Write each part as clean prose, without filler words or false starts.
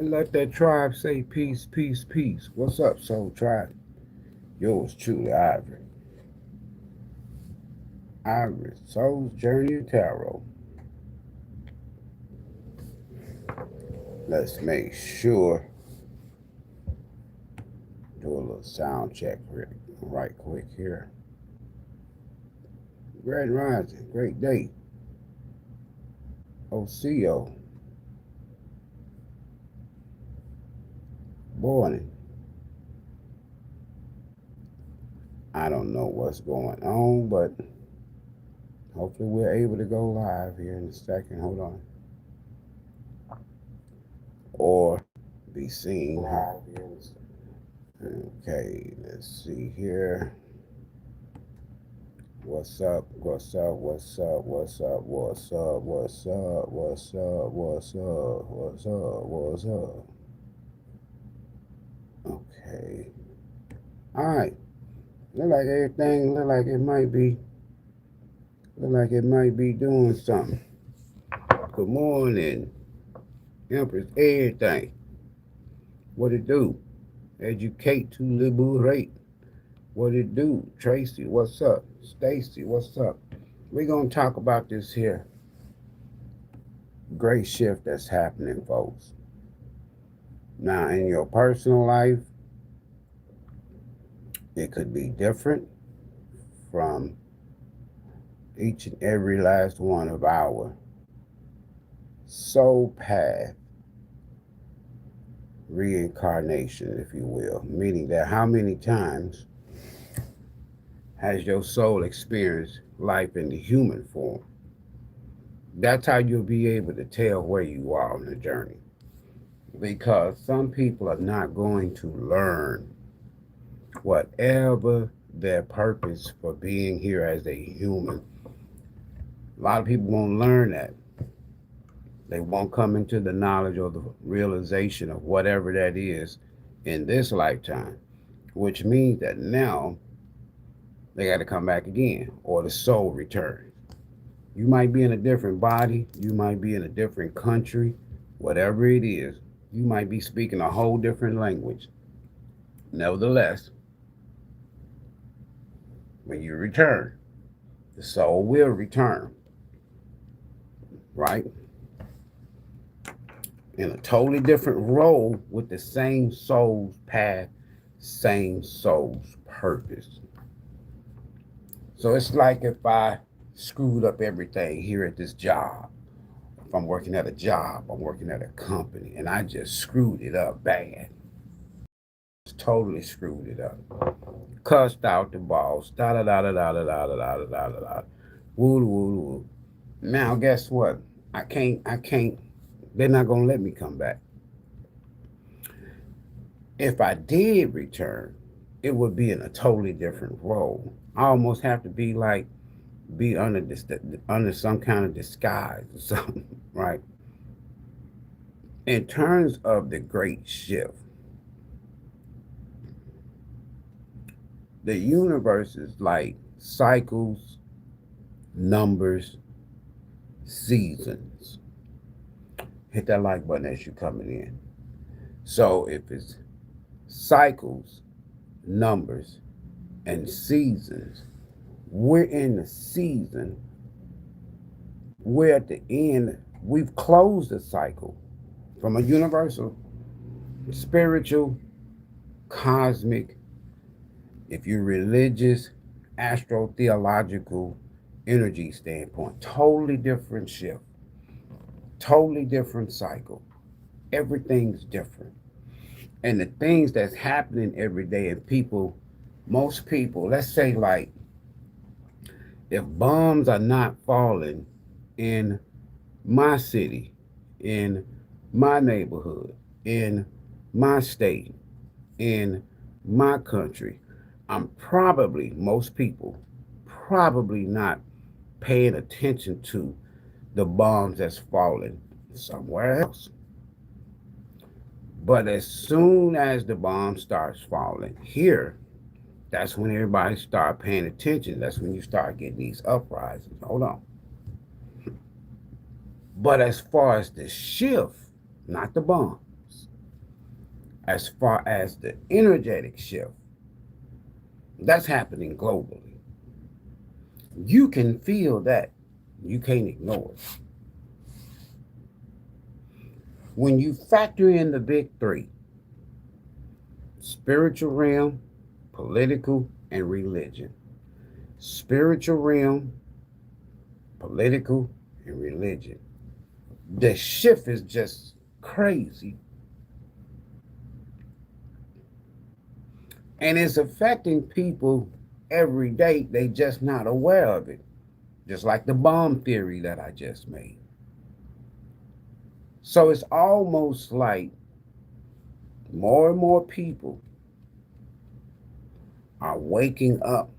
And let that tribe say peace, peace, peace. What's up, Soul Tribe? Yours truly, Ivory. Ivory, Soul's Journey of Tarot. Let's make sure, do a little sound check right quick here. Grand Rising, great day. Osiyo, morning. I don't know what's going on, but hopefully we're able to go live here in a second. Hold on. Or be seen. Okay, let's see here. What's up? What's up? What's up? What's up? What's up? What's up? What's up? What's up? What's up? What's up? Okay. All right. Look like it might be doing something. Good morning, Empress. Everything. What it do? Educate to liberate. What it do? Tracy, what's up? Stacy, what's up? We're gonna talk about this here great shift that's happening, folks. Now, in your personal life, it could be different from each and every last one of our soul path reincarnation, if you will, meaning that how many times has your soul experienced life in the human form? That's how you'll be able to tell where you are on the journey. Because some people are not going to learn whatever their purpose for being here as a human. A lot of people won't learn that. They won't come into the knowledge or the realization of whatever that is in this lifetime, which means that now they got to come back again or the soul returns. You might be in a different body, you might be in a different country, whatever it is, you might be speaking a whole different language. Nevertheless, when you return, the soul will return, right? In a totally different role with the same soul's path, same soul's purpose. So it's like if I screwed up everything here at this job. If I'm working at a job, I'm working at a company, and I just screwed it up bad. Totally screwed it up. Cussed out the boss. Da da da da da da da da da da da da. Woo woo woo. Now guess what? I can't. They're not gonna let me come back. If I did return, it would be in a totally different role. I almost have to be under under some kind of disguise or something, right? In terms of the great shift, the universe is like cycles, numbers, seasons. Hit that like button as you're coming in. So if it's cycles, numbers, and seasons, we're in the season. We're at the end. We've closed the cycle from a universal, spiritual, cosmic, if you're religious, astro-theological energy standpoint. Totally different shift. Totally different cycle. Everything's different. And the things that's happening every day, and most people, let's say like, if bombs are not falling in my city, in my neighborhood, in my state, in my country, most people, probably not paying attention to the bombs that's falling somewhere else. But as soon as the bomb starts falling here, that's when everybody start paying attention. That's when you start getting these uprisings. Hold on. But as far as the shift, not the bombs, as far as the energetic shift that's happening globally. You can feel that. You can't ignore it. When you factor in the big three, spiritual realm, political, and religion. Spiritual realm, political, and religion. The shift is just crazy. And it's affecting people every day. They just not aware of it. Just like the bomb theory that I just made. So it's almost like more and more people are waking up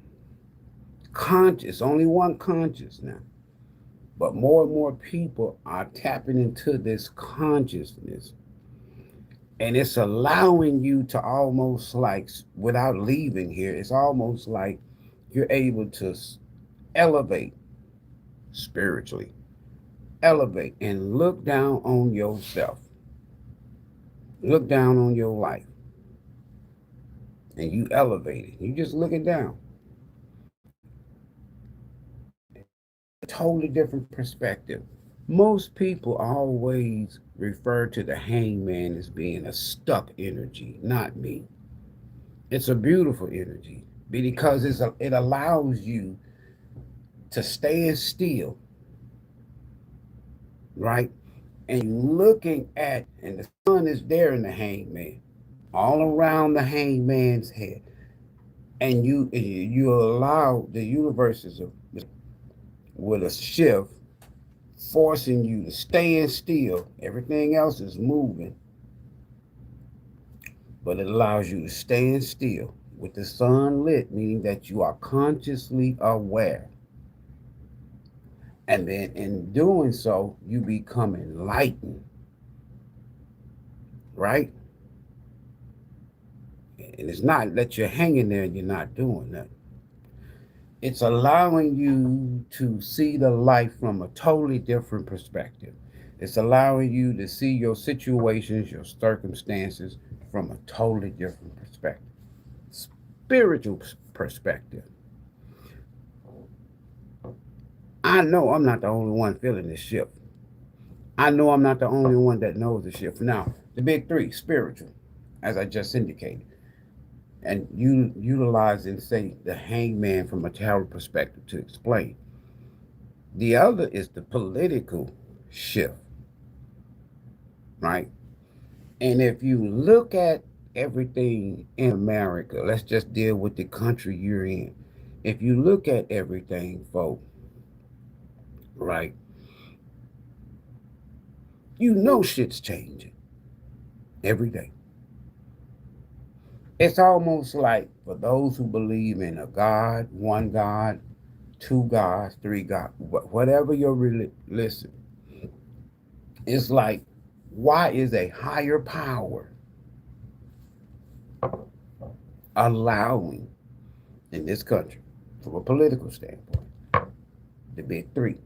conscious, only one conscious now, but more and more people are tapping into this consciousness, and it's allowing you to almost like, without leaving here, it's almost like you're able to elevate spiritually, elevate and look down on yourself, look down on your life, and you elevate it. You just looking down. A totally different perspective. Most people always refer to the hangman as being a stuck energy, not me. It's a beautiful energy because it allows you to stay still, right? And you're looking at, and the sun is there in the hangman, all around the hangman's head. And you allow the universes with a shift, forcing you to stay still. Everything else is moving, but it allows you to stay still with the sun lit, meaning that you are consciously aware. And then in doing so, you become enlightened, right? And it's not that you're hanging there and you're not doing nothing. It's allowing you to see the life from a totally different perspective. It's allowing you to see your situations, your circumstances from a totally different perspective. Spiritual perspective. I know I'm not the only one feeling this shift. I know I'm not the only one that knows the shift. Now, the big three, spiritual, as I just indicated, and you utilize and say the hangman from a tarot perspective to explain. The other is the political shift, right? And if you look at everything in America, let's just deal with the country you're in. If you look at everything, folks, right, you know shit's changing every day. It's almost like for those who believe in a God, one God, two gods, three gods, whatever your religion, it's like, why is a higher power allowing in this country, from a political standpoint, the big three?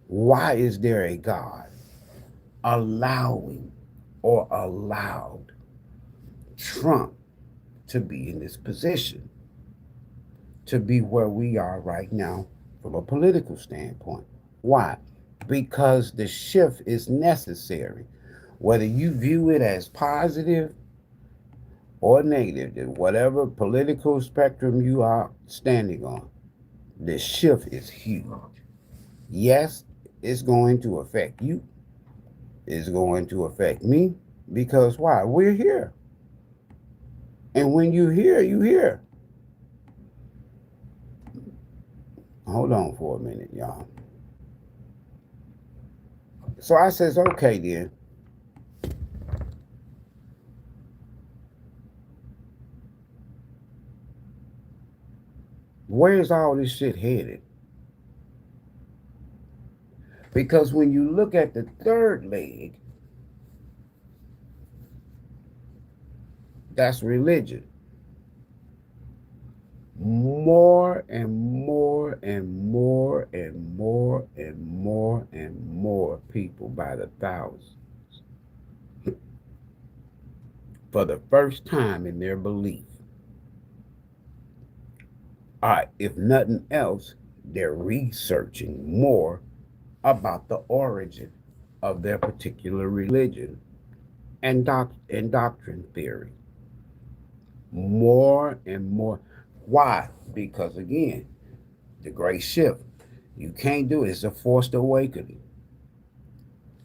Why is there a God allowing or allowed Trump to be in this position, to be where we are right now from a political standpoint? Why? Because the shift is necessary. Whether you view it as positive or negative, whatever political spectrum you are standing on, the shift is huge. Yes, it's going to affect you. It's going to affect me. Because why? We're here. And when you hear, you hear. Hold on for a minute, y'all. So I says, okay then. Where's all this shit headed? Because when you look at the third leg, that's religion. More and more and more and more and more and more people by the thousands for the first time in their belief. All right, if nothing else, they're researching more about the origin of their particular religion and, and doctrine theory. More and more. Why? Because again, the great shift. You can't do it. It's a forced awakening.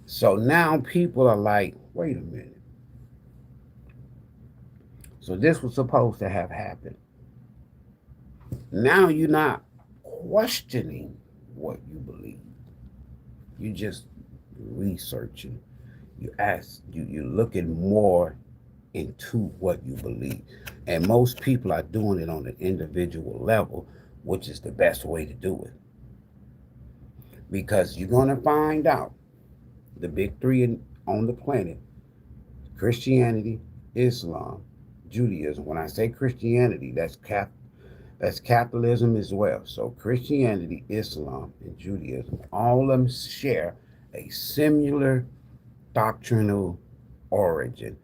So now people are like, wait a minute. So this was supposed to have happened. Now you're not questioning what you believe. You just researching. You're looking more into what you believe. And most people are doing it on an individual level, which is the best way to do it. Because you're going to find out the big three on the planet: Christianity, Islam, Judaism. When I say Christianity, that's capitalism as well. So Christianity, Islam, and Judaism, all of them share a similar doctrinal origin,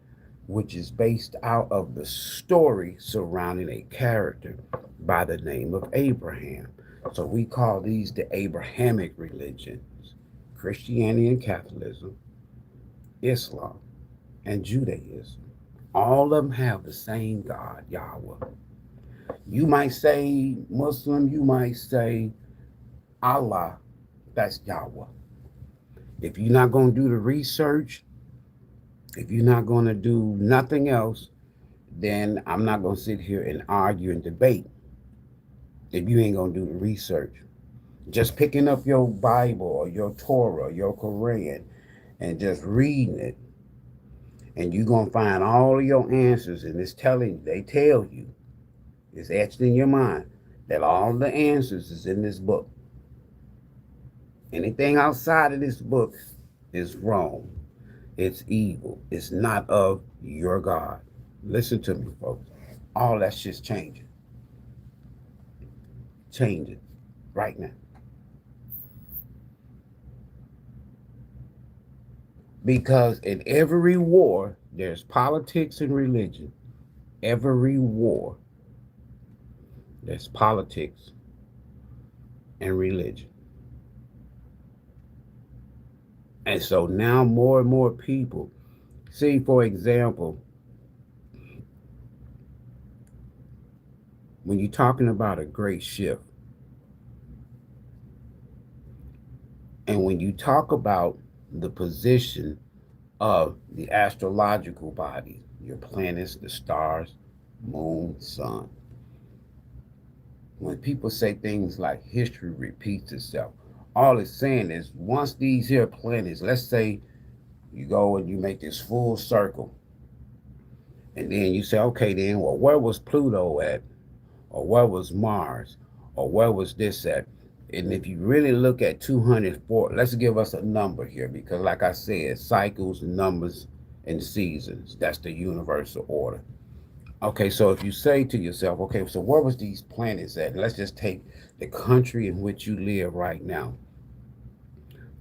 which is based out of the story surrounding a character by the name of Abraham. So we call these the Abrahamic religions: Christianity and Catholicism, Islam, and Judaism. All of them have the same God, Yahweh. You might say Muslim, you might say Allah, that's Yahweh. If you're not going to do the research, if you're not going to do nothing else, then I'm not going to sit here and argue and debate if you ain't going to do the research. Just picking up your Bible or your Torah or your Quran and just reading it, and you're going to find all of your answers, and they tell you, it's etched in your mind that all the answers is in this book. Anything outside of this book is wrong. It's evil. It's not of your God. Listen to me, folks. All that shit's changing. Changing right now. Because in every war, there's politics and religion. Every war, there's politics and religion. And so now more and more people see, for example, when you're talking about a great shift, and when you talk about the position of the astrological body, your planets, the stars, moon, sun, when people say things like history repeats itself, all it's saying is once these here planets, let's say you go and you make this full circle, and then you say, okay, then, well, where was Pluto at? Or where was Mars? Or where was this at? And if you really look at 204, let's give us a number here, because like I said, cycles, numbers, and seasons, that's the universal order. Okay, so if you say to yourself, okay, so where was these planets at? Let's just take the country in which you live right now,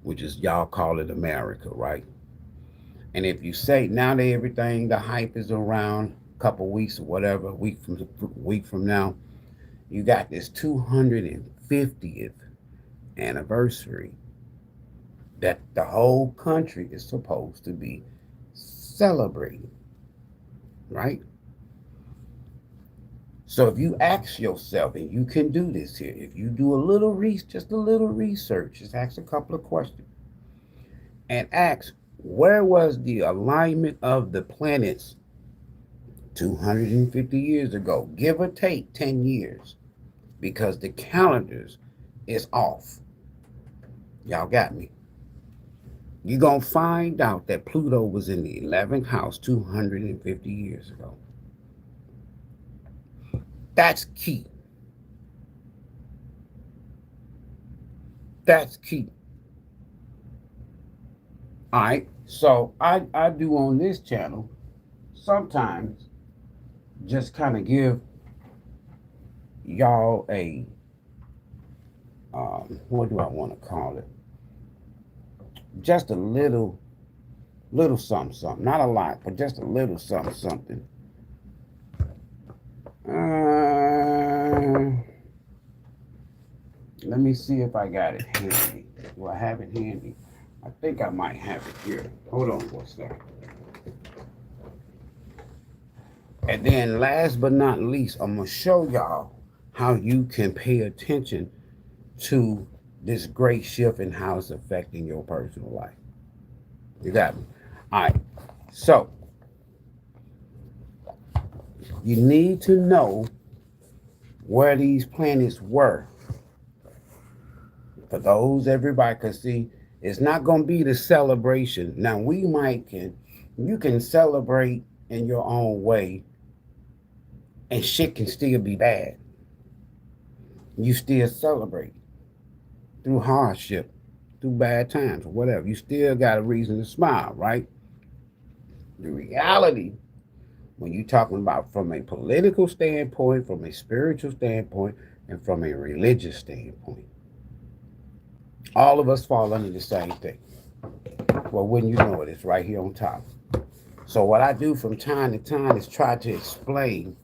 which is, y'all call it America, right? And if you say now that everything, the hype is around a couple weeks or whatever, week from now, you got this 250th anniversary that the whole country is supposed to be celebrating, right? So if you ask yourself, and you can do this here, if you do just a little research, just ask a couple of questions and ask, where was the alignment of the planets 250 years ago, give or take 10 years, because the calendars is off. Y'all got me. You're going to find out that Pluto was in the 11th house 250 years ago. That's key. That's key. All right. So I do on this channel sometimes just kind of give y'all a, what do I want to call it? Just a little Little something, something. Not a lot, but just a little something, something. Let me see if I got it handy. Do I have it handy? I think I might have it here. Hold on for a second. And then last but not least, I'm going to show y'all how you can pay attention to this great shift and how it's affecting your personal life. You got me? All right. So, you need to know where these planets were. For those, everybody can see, it's not going to be the celebration. Now, you can celebrate in your own way, and shit can still be bad. You still celebrate through hardship, through bad times, or whatever. You still got a reason to smile, right? The reality, when you're talking about from a political standpoint, from a spiritual standpoint, and from a religious standpoint, all of us fall under the same thing. Well, wouldn't you know it? It's right here on top. So what I do from time to time is try to explain,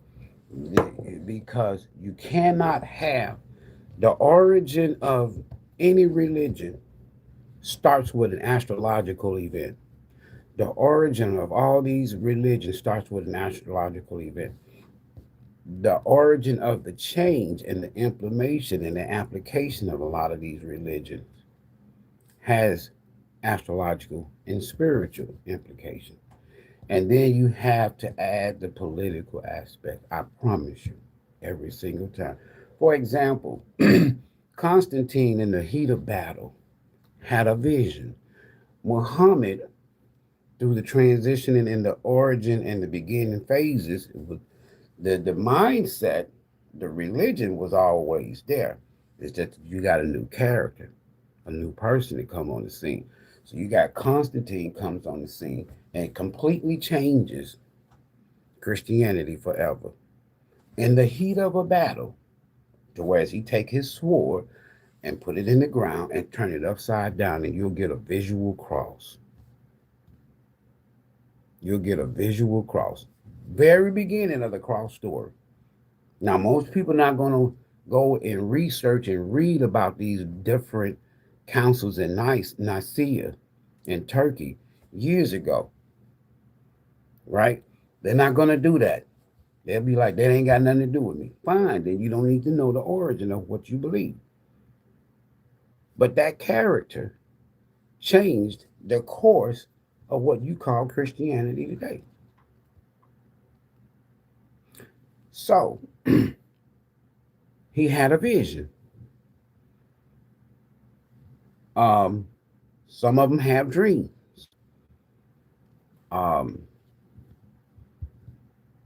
because you cannot have the origin of any religion starts with an astrological event. The origin of all these religions starts with an astrological event. The origin of the change and the implementation and the application of a lot of these religions has astrological and spiritual implications. And then you have to add the political aspect. I promise you, every single time. For example, Constantine, in the heat of battle, had a vision. Muhammad, through the transition and in the origin and the beginning phases, the mindset, the religion was always there. It's just you got a new character, a new person to come on the scene. So you got Constantine comes on the scene and completely changes Christianity forever. In the heat of a battle, to whereas he take his sword and put it in the ground and turn it upside down, and you'll get a visual cross. You'll get a visual cross. Very beginning of the cross story. Now, most people are not going to go and research and read about these different councils in Nicaea in Turkey years ago, right? They're not going to do that. They'll be like, that ain't got nothing to do with me. Fine, then you don't need to know the origin of what you believe. But that character changed the course of what you call Christianity today. So, he had a vision. Some of them have dreams.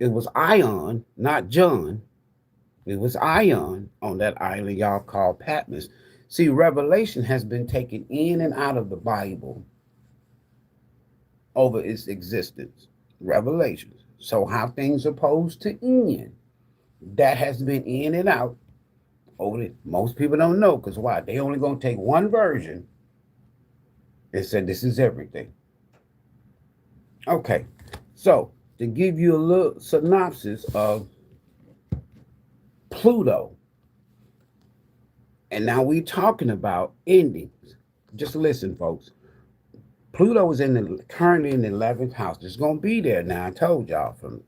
It was Ion, not John. It was Ion on that island y'all call Patmos. See, Revelation has been taken in and out of the Bible over its existence. Revelations. So how things are supposed to end, that has been in and out over it. Most people don't know, because why? They only going to take one version and said this is everything. Okay, so to give you a little synopsis of Pluto, and now we're talking about endings. Just listen, folks. Pluto is currently in the 11th house. It's going to be there now. I told y'all from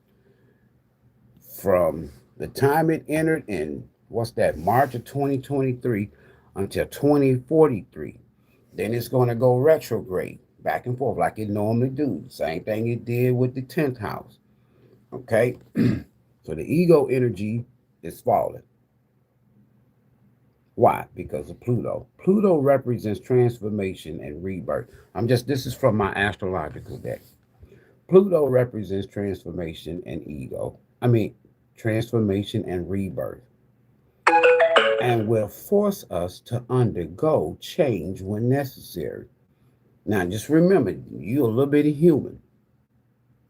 the time it entered in, March of 2023 until 2043. Then it's going to go retrograde, back and forth like it normally do. Same thing it did with the 10th house. Okay? So the ego energy is falling. Why? Because of Pluto. Pluto represents transformation and rebirth. This is from my astrological deck. Pluto represents transformation and transformation and rebirth. And will force us to undergo change when necessary. Now, just remember, you're a little bit of human.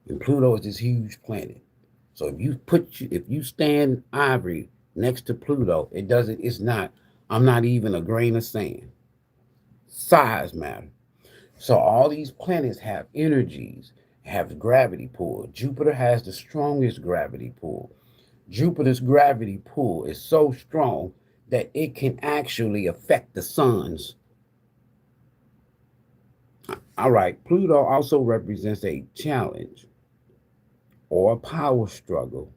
And Pluto is this huge planet. So if you stand Ivory next to Pluto, I'm not even a grain of sand. Size matter. So all these planets have energies, have gravity pull. Jupiter has the strongest gravity pull. Jupiter's gravity pull is so strong that it can actually affect the suns. All right, Pluto also represents a challenge or a power struggle.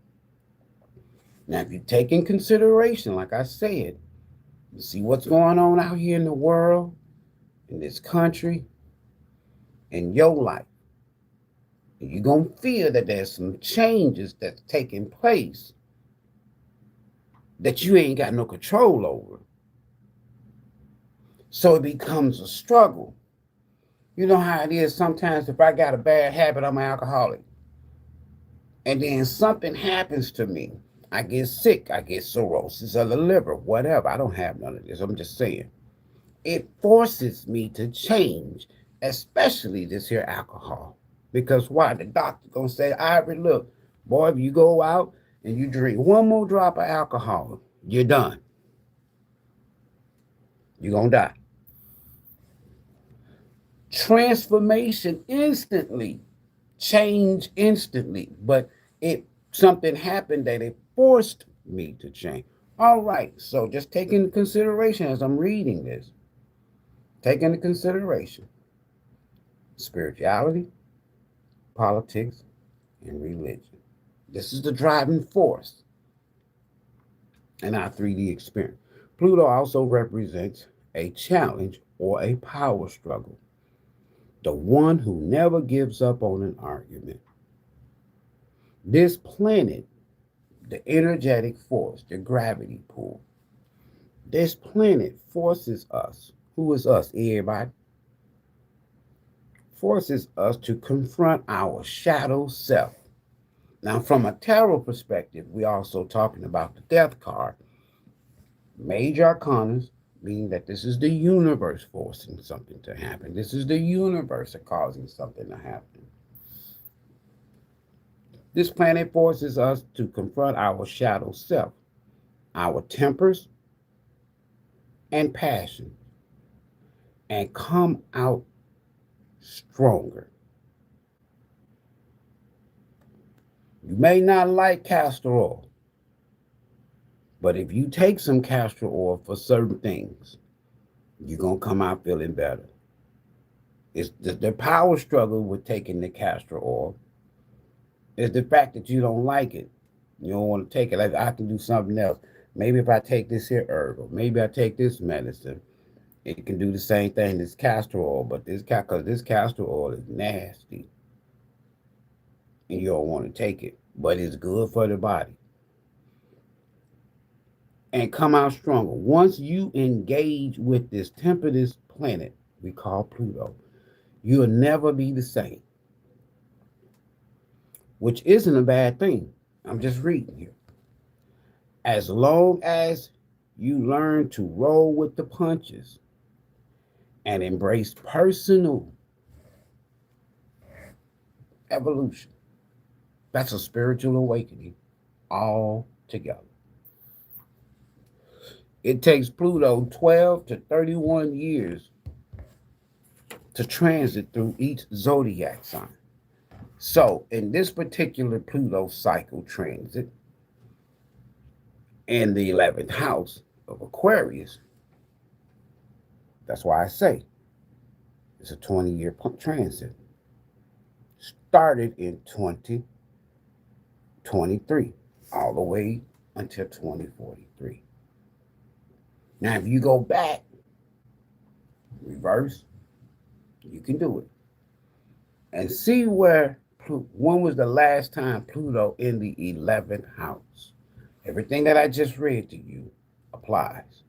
Now, if you take in consideration, like I said, you see what's going on out here in the world, in this country, in your life, you're going to feel that there's some changes that's taking place that you ain't got no control over. So it becomes a struggle. You know how it is sometimes if I got a bad habit, I'm an alcoholic. And then something happens to me. I get sick. I get cirrhosis of the liver, whatever. I don't have none of this. I'm just saying. It forces me to change, especially this here alcohol. Because why? The doctor gonna say, Ivory, look, boy, if you go out and you drink one more drop of alcohol, you're done. You're gonna die. Transformation instantly, change instantly, but it something happened that it forced me to change. All right, so just take into consideration as I'm reading this, take into consideration spirituality, politics, and religion. This is the driving force in our 3D experience. Pluto also represents a challenge or a power struggle. The one who never gives up on an argument. This planet, the energetic force, the gravity pull, this planet forces us, who is us, everybody, forces us to confront our shadow self. Now, from a tarot perspective, we're also talking about the death card. Major arcanas, meaning that this is the universe forcing something to happen. This is the universe causing something to happen. This planet forces us to confront our shadow self, our tempers and passion, and come out stronger. You may not like castor oil, but if you take some castor oil for certain things, you're going to come out feeling better. It's the power struggle with taking the castor oil is the fact that you don't like it. You don't want to take it. Like, I can do something else. Maybe if I take this here herb, or maybe I take this medicine, it can do the same thing as castor oil, but because this castor oil is nasty, and you don't want to take it, but it's good for the body. And come out stronger. Once you engage with this tempestuous planet we call Pluto, you'll never be the same, which isn't a bad thing. I'm just reading here. As long as you learn to roll with the punches and embrace personal evolution, that's a spiritual awakening altogether. It takes Pluto 12 to 31 years to transit through each zodiac sign. So, in this particular Pluto cycle transit, in the 11th house of Aquarius, that's why I say it's a 20-year transit. Started in 2023, all the way until 2043. Now, if you go back, reverse, you can do it. And see when was the last time Pluto in the 11th house? Everything that I just read to you applies.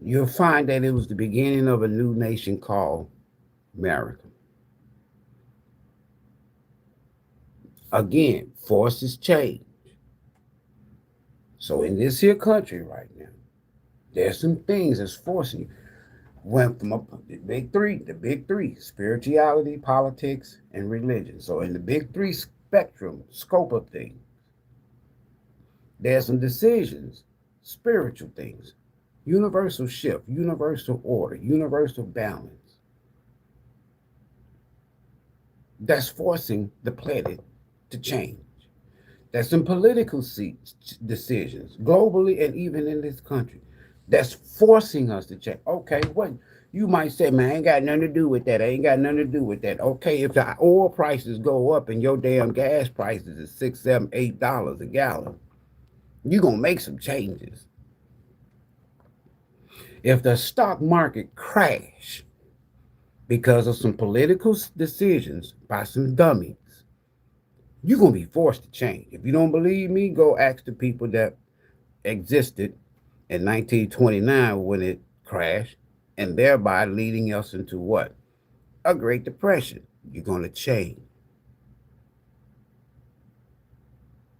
You'll find that it was the beginning of a new nation called America. Again, forces change. So in this here country right now, there's some things that's forcing you. Went from the big three, spirituality, politics, and religion. So in the big three spectrum, scope of things, there's some decisions, spiritual things, Universal shift, universal order, universal balance. That's forcing the planet to change. That's in political decisions, globally and even in this country. That's forcing us to change. Okay, what you might say, man, I ain't got nothing to do with that. I ain't got nothing to do with that. Okay, if the oil prices go up and your damn gas prices is $6, $7, $8 a gallon, you're gonna make some changes. If the stock market crash because of some political decisions by some dummies, you're gonna be forced to change. If you don't believe me, go ask the people that existed in 1929 when it crashed, and thereby leading us into what? A Great Depression. You're gonna change.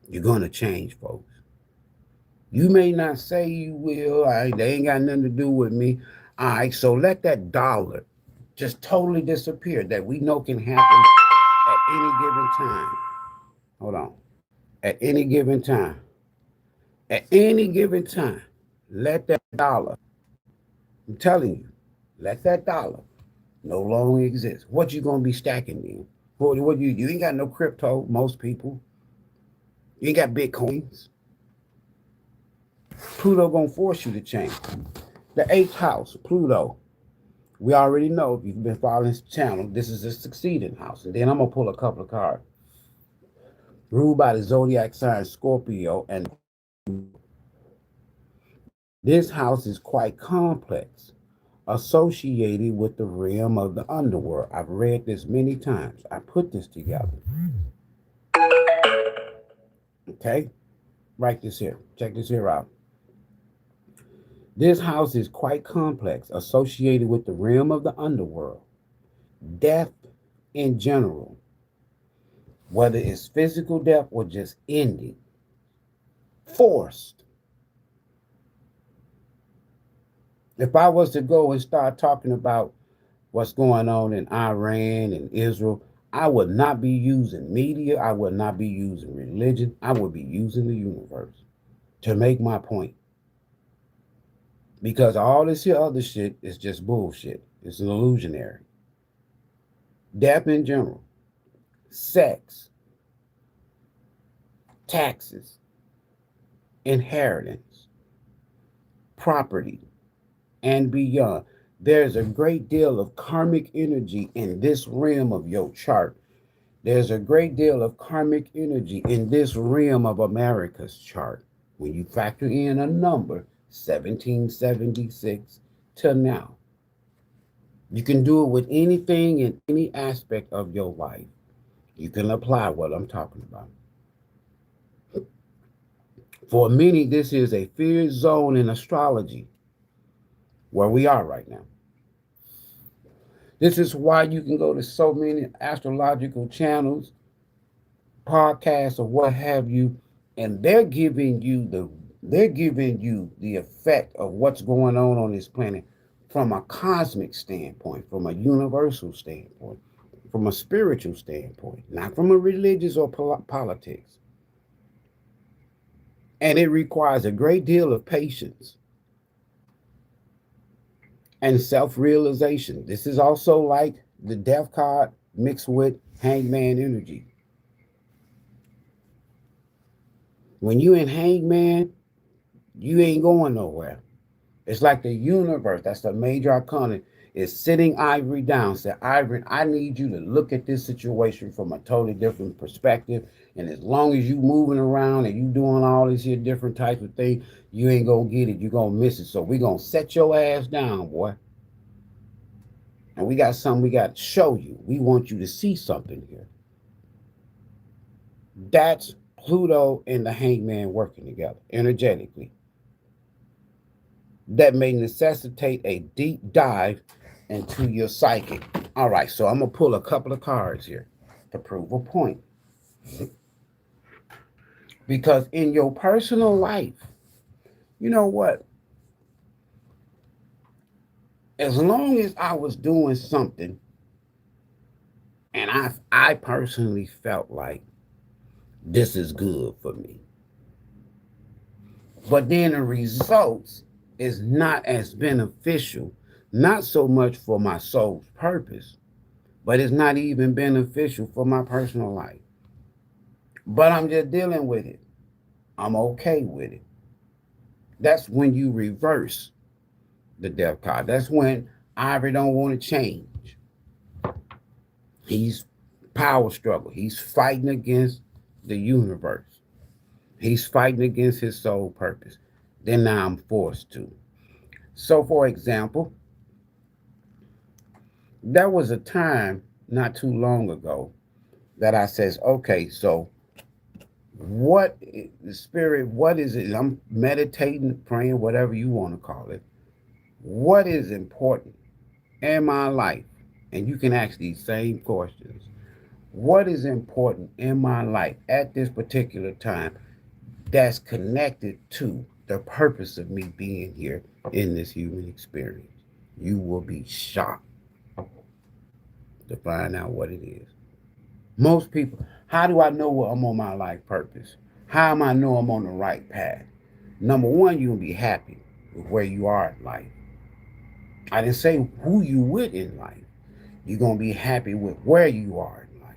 You're gonna change, folks. You may not say you will. They ain't got nothing to do with me. All right, so let that dollar just totally disappear that we know can happen at any given time. Hold on. At any given time. At any given time, let that dollar, I'm telling you, let that dollar no longer exist. What you gonna be stacking then? What you ain't got no crypto, most people. You ain't got bitcoins. Pluto gonna force you to change. The eighth house, Pluto. We already know if you've been following this channel, this is a succeeding house. And then I'm gonna pull a couple of cards. Ruled by the zodiac sign Scorpio, and this house is quite complex, associated with the realm of the underworld. I've read this many times. I put this together. Okay? Write this here. Check this here out. This house is quite complex, associated with the realm of the underworld. Death in general, whether it's physical death or just ending, forced. If I was to go and start talking about what's going on in Iran and Israel, I would not be using media. I would not be using religion. I would be using the universe to make my point. Because all this here other shit is just bullshit. It's an illusionary. Death in general, sex, taxes, inheritance, property, and beyond. There's a great deal of karmic energy in this realm of your chart. There's a great deal of karmic energy in this realm of America's chart. When you factor in a number, 1776 to now, you can do it with anything in any aspect of your life. You can apply what I'm talking about. For many, this is a fear zone in astrology, where we are right now. This is why you can go to so many astrological channels, podcasts, or what have you, and they're giving you the effect of what's going on this planet from a cosmic standpoint, from a universal standpoint, from a spiritual standpoint, not from a religious or politics. And it requires a great deal of patience and self-realization. This is also like the death card mixed with hangman energy. When you in hangman, you ain't going nowhere. It's like the universe, that's the major arcana, is sitting Ivory down. Say, Ivory, I need you to look at this situation from a totally different perspective. And as long as you moving around and you doing all these here different types of things, you ain't gonna get it. You're gonna miss it. So we gonna set your ass down, boy. And we got something we got to show you. We want you to see something here. That's Pluto and the hangman working together energetically. That may necessitate a deep dive into your psychic. All right, so I'm going to pull a couple of cards here to prove a point. Because in your personal life, you know what? As long as I was doing something and I personally felt like this is good for me. But then the results is not as beneficial, not so much for my soul's purpose, but it's not even beneficial for my personal life. But I'm just dealing with it. I'm okay with it. That's when you reverse the death card. That's when Ivory don't want to change. He's power struggle. He's fighting against the universe. He's fighting against his soul purpose. Then now I'm forced to. So, for example, there was a time not too long ago that I says, okay, so what the spirit, what is it? I'm meditating, praying, whatever you want to call it. What is important in my life? And you can ask these same questions. What is important in my life at this particular time that's connected to the purpose of me being here in this human experience? You will be shocked to find out what it is. Most people, how do I know I'm on my life purpose? How am I know I'm on the right path? Number one, you'll be happy with where you are in life. I didn't say who you with in life. You're going to be happy with where you are in life.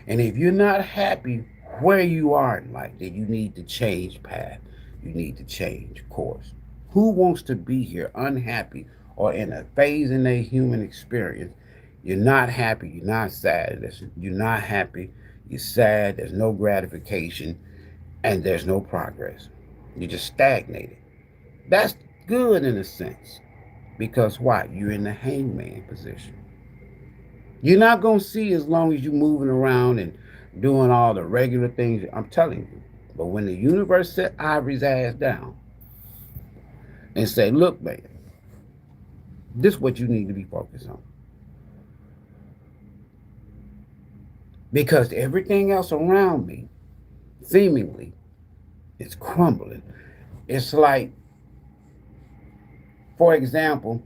And if you're not happy where you are in life, then you need to change path. You need to change course. Who wants to be here unhappy or in a phase in their human experience? You're not happy, you're not sad. You're not happy, you're sad, there's no gratification, and there's no progress. You're just stagnated. That's good in a sense. Because why? You're in the hangman position. You're not going to see as long as you're moving around and doing all the regular things. I'm telling you. But when the universe set Ivory's ass down and say, look, man, this is what you need to be focused on. Because everything else around me, seemingly, is crumbling. It's like, for example,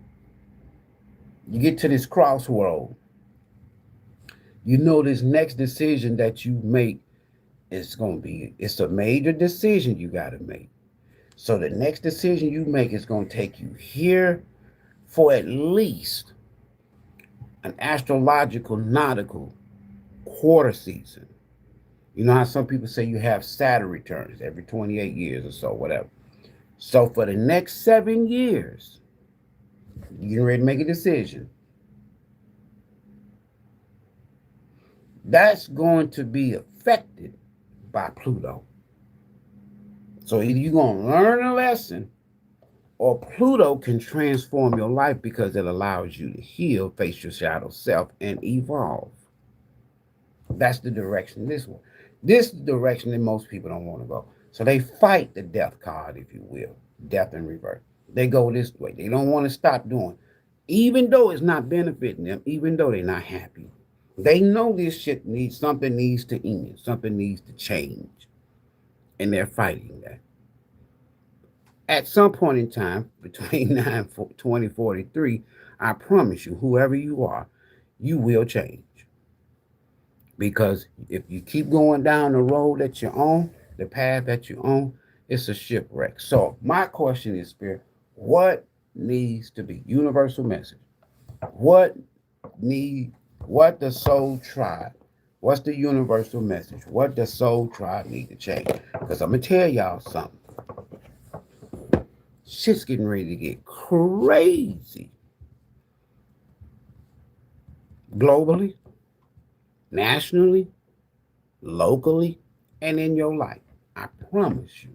you get to this crossroad. You know this next decision that you make is going to be, it's a major decision you got to make. So the next decision you make is going to take you here for at least an astrological, nautical quarter season. You know how some people say you have Saturn returns every 28 years or so, whatever. So for the next 7 years, you're getting ready to make a decision. That's going to be affected by Pluto. So either you're going to learn a lesson or Pluto can transform your life because it allows you to heal, face your shadow self, and evolve. That's the direction this one. This is the direction that most people don't want to go. So they fight the death card, if you will, death in reverse. They go this way. They don't want to stop doing, even though it's not benefiting them, even though they're not happy. They know this shit something needs to end, something needs to change, and they're fighting that. At some point in time, between 2043, I promise you, whoever you are, you will change. Because if you keep going down the road that you're on, the path that you're on, it's a shipwreck. So my question is, Spirit, what needs to be universal message? What the soul tribe? What's the universal message? What the soul tribe need to change? Because I'm gonna tell y'all something. Shit's getting ready to get crazy. Globally, nationally, locally, and in your life. I promise you.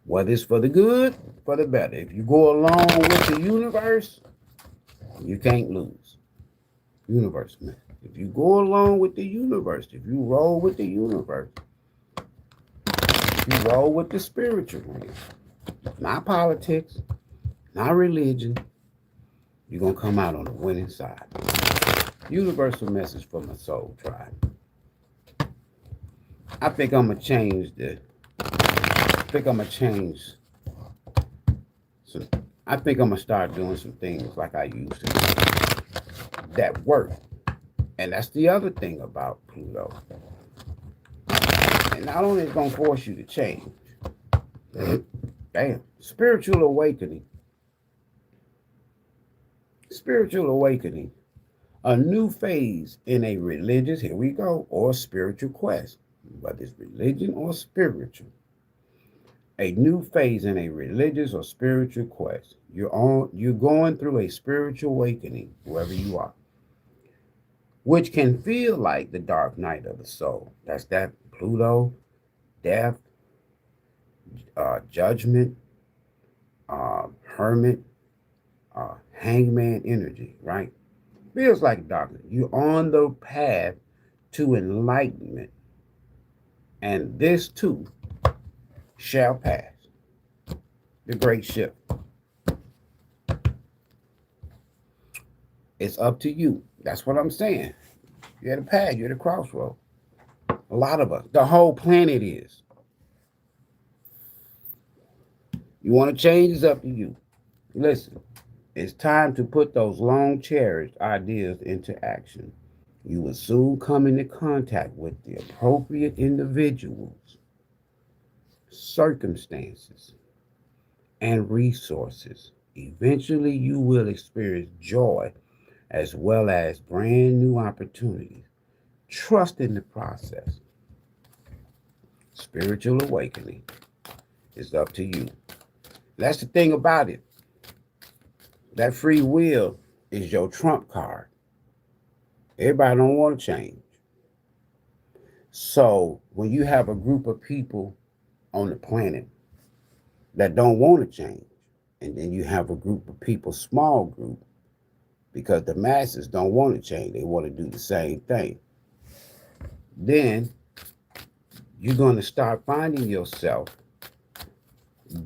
Whether it's for the good, for the better. If you go along with the universe, you can't lose. Universe, man. If you go along with the universe, if you roll with the universe, you roll with the spiritual realm, not politics, not religion, you're going to come out on the winning side. Universal message from the soul tribe. I think I'm going to change I think I'm going to start doing some things like I used to do that work. And that's the other thing about Pluto. And not only is it going to force you to change, damn, Spiritual awakening. Spiritual awakening. A new phase in a religious, here we go, or spiritual quest, whether it's religion or spiritual. A new phase in a religious or spiritual quest. You're going through a spiritual awakening, wherever you are, which can feel like the dark night of the soul. That's that Pluto, death, judgment, hermit, hangman energy, right? Feels like darkness. You're on the path to enlightenment, and this too shall pass. The great shift. It's up to you. That's what I'm saying. You're at a path, you're at a crossroad. A lot of us, the whole planet is. You want to change, it's up to you. Listen, it's time to put those long cherished ideas into action. You will soon come into contact with the appropriate individuals, circumstances, and resources. Eventually, you will experience joy as well as brand new opportunities. Trust in the process. Spiritual awakening is up to you. That's the thing about it. That free will is your trump card. Everybody don't want to change. So when you have a group of people on the planet that don't want to change, and then you have a group of people, small group, because the masses don't want to change, they want to do the same thing, then you're going to start finding yourself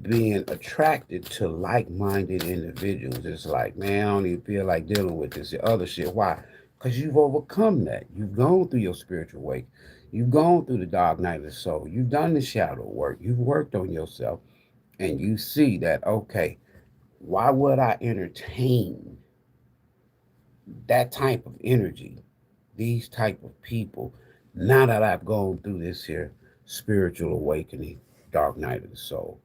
being attracted to like-minded individuals. It's like, man, I don't even feel like dealing with this other shit. Why? Because you've overcome that. You've gone through your spiritual wake. You've gone through the dark night of the soul. You've done the shadow work. You've worked on yourself. And you see that, okay, why would I entertain that type of energy, these type of people, now that I've gone through this here spiritual awakening, dark night of the soul,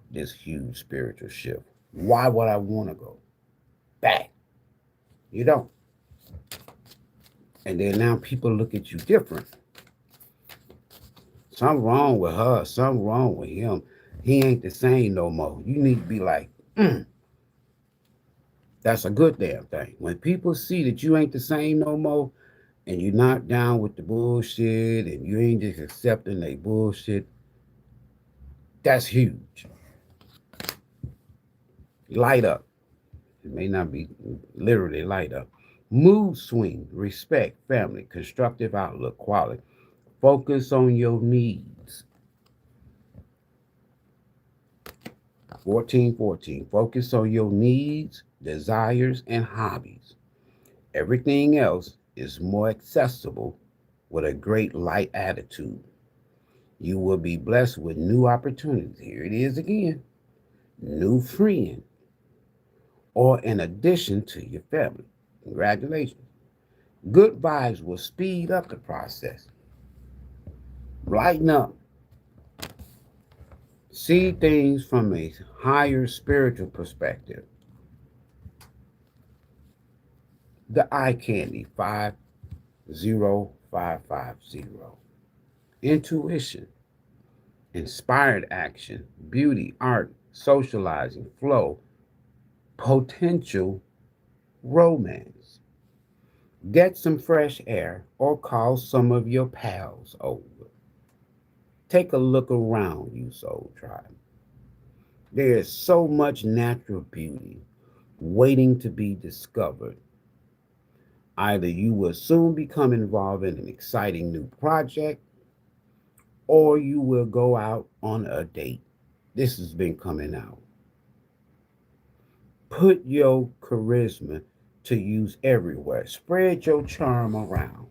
this huge spiritual shift? Why would I want to go back? You don't. And then now people look at you different. Something wrong with her, something wrong with him. He ain't the same no more. You need to be like, that's a good damn thing. When people see that you ain't the same no more, and you're not down with the bullshit, and you ain't just accepting they bullshit, that's huge. Light up. It may not be literally light up. Mood swing, respect, family, constructive outlook, quality. Focus on your needs. 1414. Focus on your needs, desires, and hobbies. Everything else is more accessible with a great light attitude. You will be blessed with new opportunities. Here it is again. New friend, or in addition to your family. Congratulations. Good vibes will speed up the process. Lighten up. See things from a higher spiritual perspective. The eye candy 50550. Intuition, inspired action, beauty, art, socializing, flow, potential romance. Get some fresh air or call some of your pals over. Take a look around you, Soul Tribe. There is so much natural beauty waiting to be discovered. Either you will soon become involved in an exciting new project, or you will go out on a date. This has been coming out. Put your charisma to use everywhere. Spread your charm around.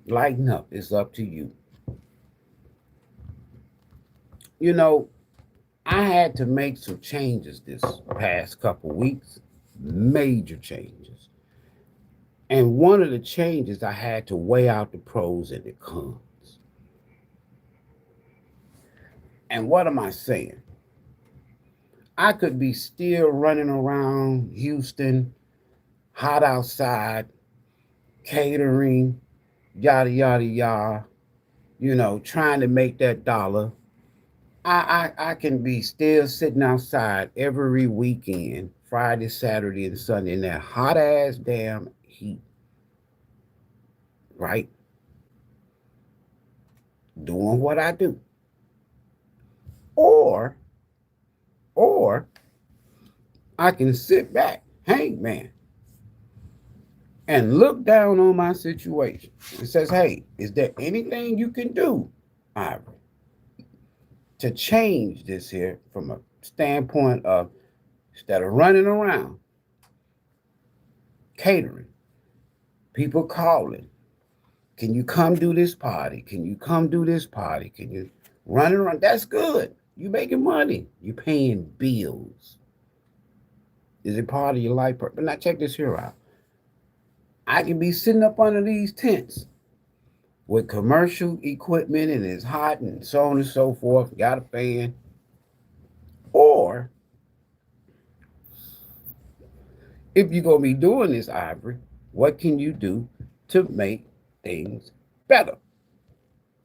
Lighten up. It's up to you. You know, I had to make some changes this past couple weeks, major changes. And one of the changes, I had to weigh out the pros and the cons. And what am I saying? I could be still running around Houston, hot outside, catering, yada, yada, yada, trying to make that dollar. I can be still sitting outside every weekend, Friday, Saturday, and Sunday, in that hot ass damn heat, right? Doing what I do. Or, or I can sit back, hang man, and look down on my situation. It says, hey, is there anything you can do, Ivory, to change this here from a standpoint of instead of running around, catering, people calling, can you come do this party? Can you come do this party? Can you run around? That's good. You making money. You paying bills. Is it part of your life? But now check this here out. I can be sitting up under these tents with commercial equipment and it's hot and so on and so forth. Got a fan. Or if you're gonna be doing this, Ivory, what can you do to make things better?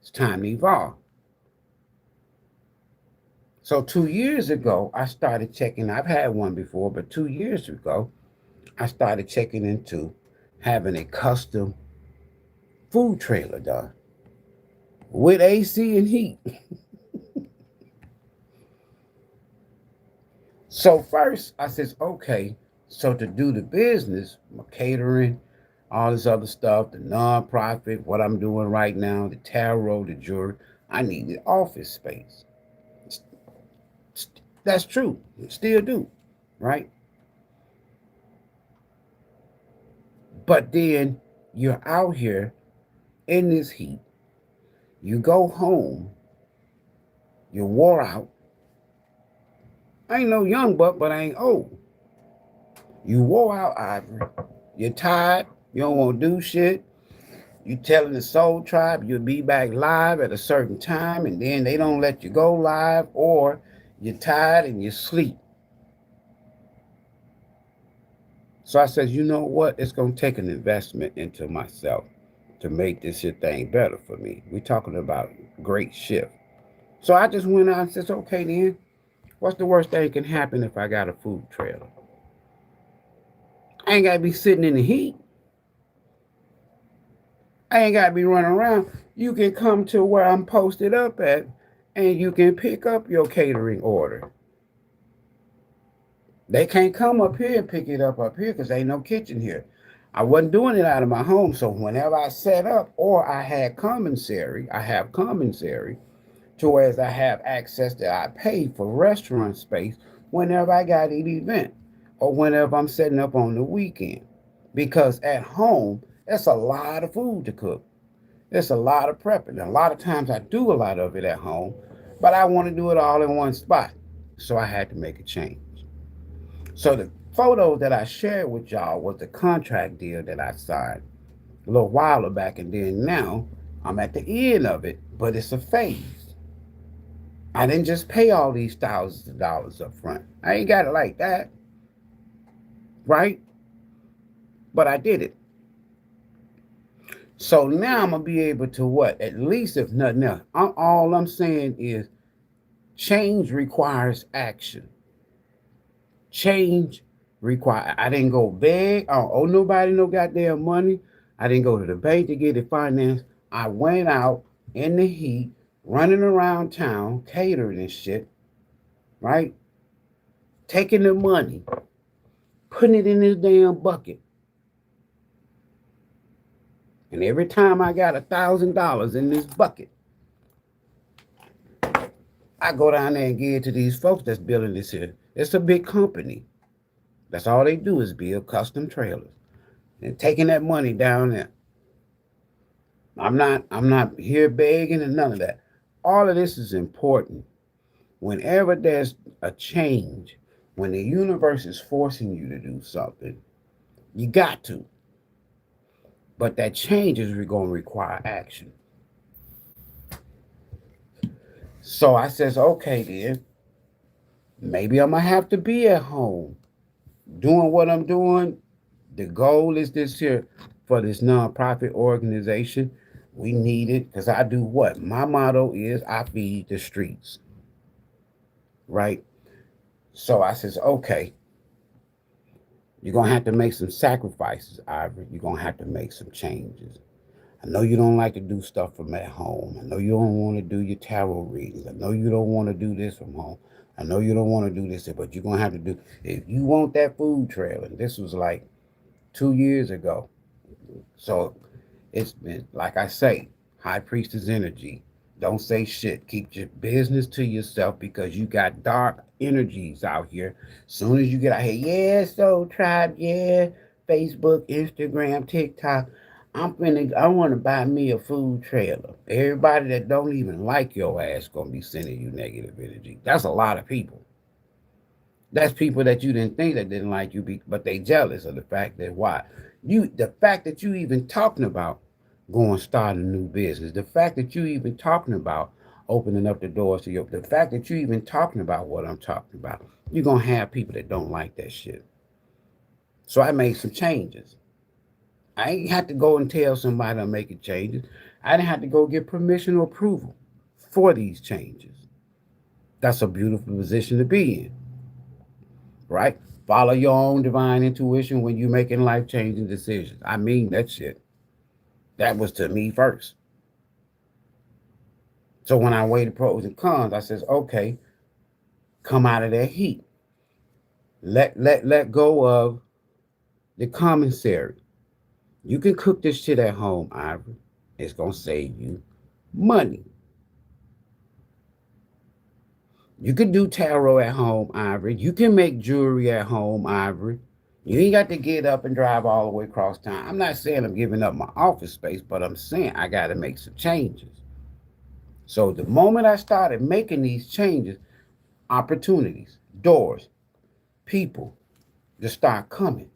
It's time to evolve. So 2 years ago, I started checking. I've had one before, but 2 years ago, I started checking into having a custom food trailer done with AC and heat. So first, I says, okay. So to do the business, my catering, all this other stuff, the nonprofit, what I'm doing right now, the tarot, the jewelry, I need the office space. That's true. Still do, right? But then you're out here in this heat. You go home. You're wore out. I ain't no young buck, but I ain't old. You wore out, Ivory. You're tired. You don't want to do shit. You telling the Soul Tribe you'll be back live at a certain time, and then they don't let you go live, or you're tired and you sleep. So I said, you know what? It's going to take an investment into myself to make this shit thing better for me. We're talking about great shift. So I just went out and said, okay then, what's the worst thing that can happen if I got a food trailer? I ain't got to be sitting in the heat. I ain't got to be running around. You can come to where I'm posted up at and you can pick up your catering order. They can't come up here and pick it up here because ain't no kitchen here. I wasn't doing it out of my home, so whenever I set up or I have commissary to where I have access that I pay for restaurant space whenever I got an event or whenever I'm setting up on the weekend. Because at home, that's a lot of food to cook. It's a lot of prepping. A lot of times I do a lot of it at home, but I want to do it all in one spot. So I had to make a change. So the photo that I shared with y'all was the contract deal that I signed a little while back, and then now I'm at the end of it, but it's a phase. I didn't just pay all these thousands of dollars up front. I ain't got it like that, right? But I did it. So now I'm going to be able to what? At least if nothing else. All I'm saying is change requires action. Change require. I didn't go beg. I don't owe nobody no goddamn money. I didn't go to the bank to get it financed. I went out in the heat, running around town, catering and shit, right? Taking the money, putting it in this damn bucket. And every time I got $1,000 in this bucket, I go down there and give it to these folks that's building this here. It's a big company. That's all they do is build custom trailers. And taking that money down there. I'm not here begging and none of that. All of this is important. Whenever there's a change, when the universe is forcing you to do something, you got to. But that change is going to require action. So I says, okay then, Maybe I'm going to have to be at home doing what I'm doing. The goal is this here for this nonprofit organization. We need it because I do what? My motto is I feed the streets, right? So I says, okay, you're going to have to make some sacrifices, Ivory. You're going to have to make some changes. I know you don't like to do stuff from at home. I know you don't want to do your tarot readings. I know you don't want to do this from home. I know you don't want to do this, but you're going to have to do, if you want that food trail, and this was like 2 years ago. So it's been, like I say, high priestess energy. Don't say shit. Keep your business to yourself because you got dark energies out here. Soon as you get out here, yeah, Soul Tribe, yeah, Facebook, Instagram, TikTok. I want to buy me a food trailer. Everybody that don't even like your ass gonna be sending you negative energy. That's a lot of people. That's people that you didn't think that didn't like you, but they jealous of the fact that why the fact that you even talking about going start a new business, the fact that you even talking about opening up the doors to the fact that you even talking about what I'm talking about, you're gonna have people that don't like that shit. So I made some changes. I ain't have to go and tell somebody I'm making changes. I didn't have to go get permission or approval for these changes. That's a beautiful position to be in, right? Follow your own divine intuition when you're making life changing decisions. I mean that shit. That was to me first. So when I weighed the pros and cons, I says, okay, come out of that heat. Let go of the commissary. You can cook this shit at home, Ivory. It's gonna save you money. You can do tarot at home, Ivory. You can make jewelry at home, Ivory. You ain't got to get up and drive all the way across town. I'm not saying I'm giving up my office space, but I'm saying I got to make some changes. So the moment I started making these changes, opportunities, doors, people just start coming.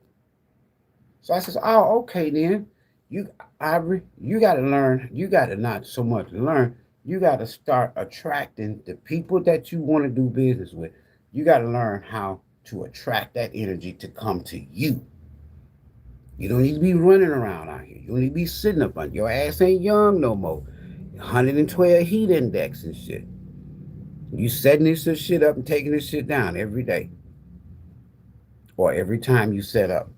So I says, oh, okay then. You, Ivory, you got to learn. You got to not so much learn. You got to start attracting the people that you want to do business with. You got to learn how to attract that energy to come to you. You don't need to be running around out here. You don't need to be sitting up on your ass ain't young no more. 112 heat index and shit. You setting this shit up and taking this shit down every day. Or every time you set up.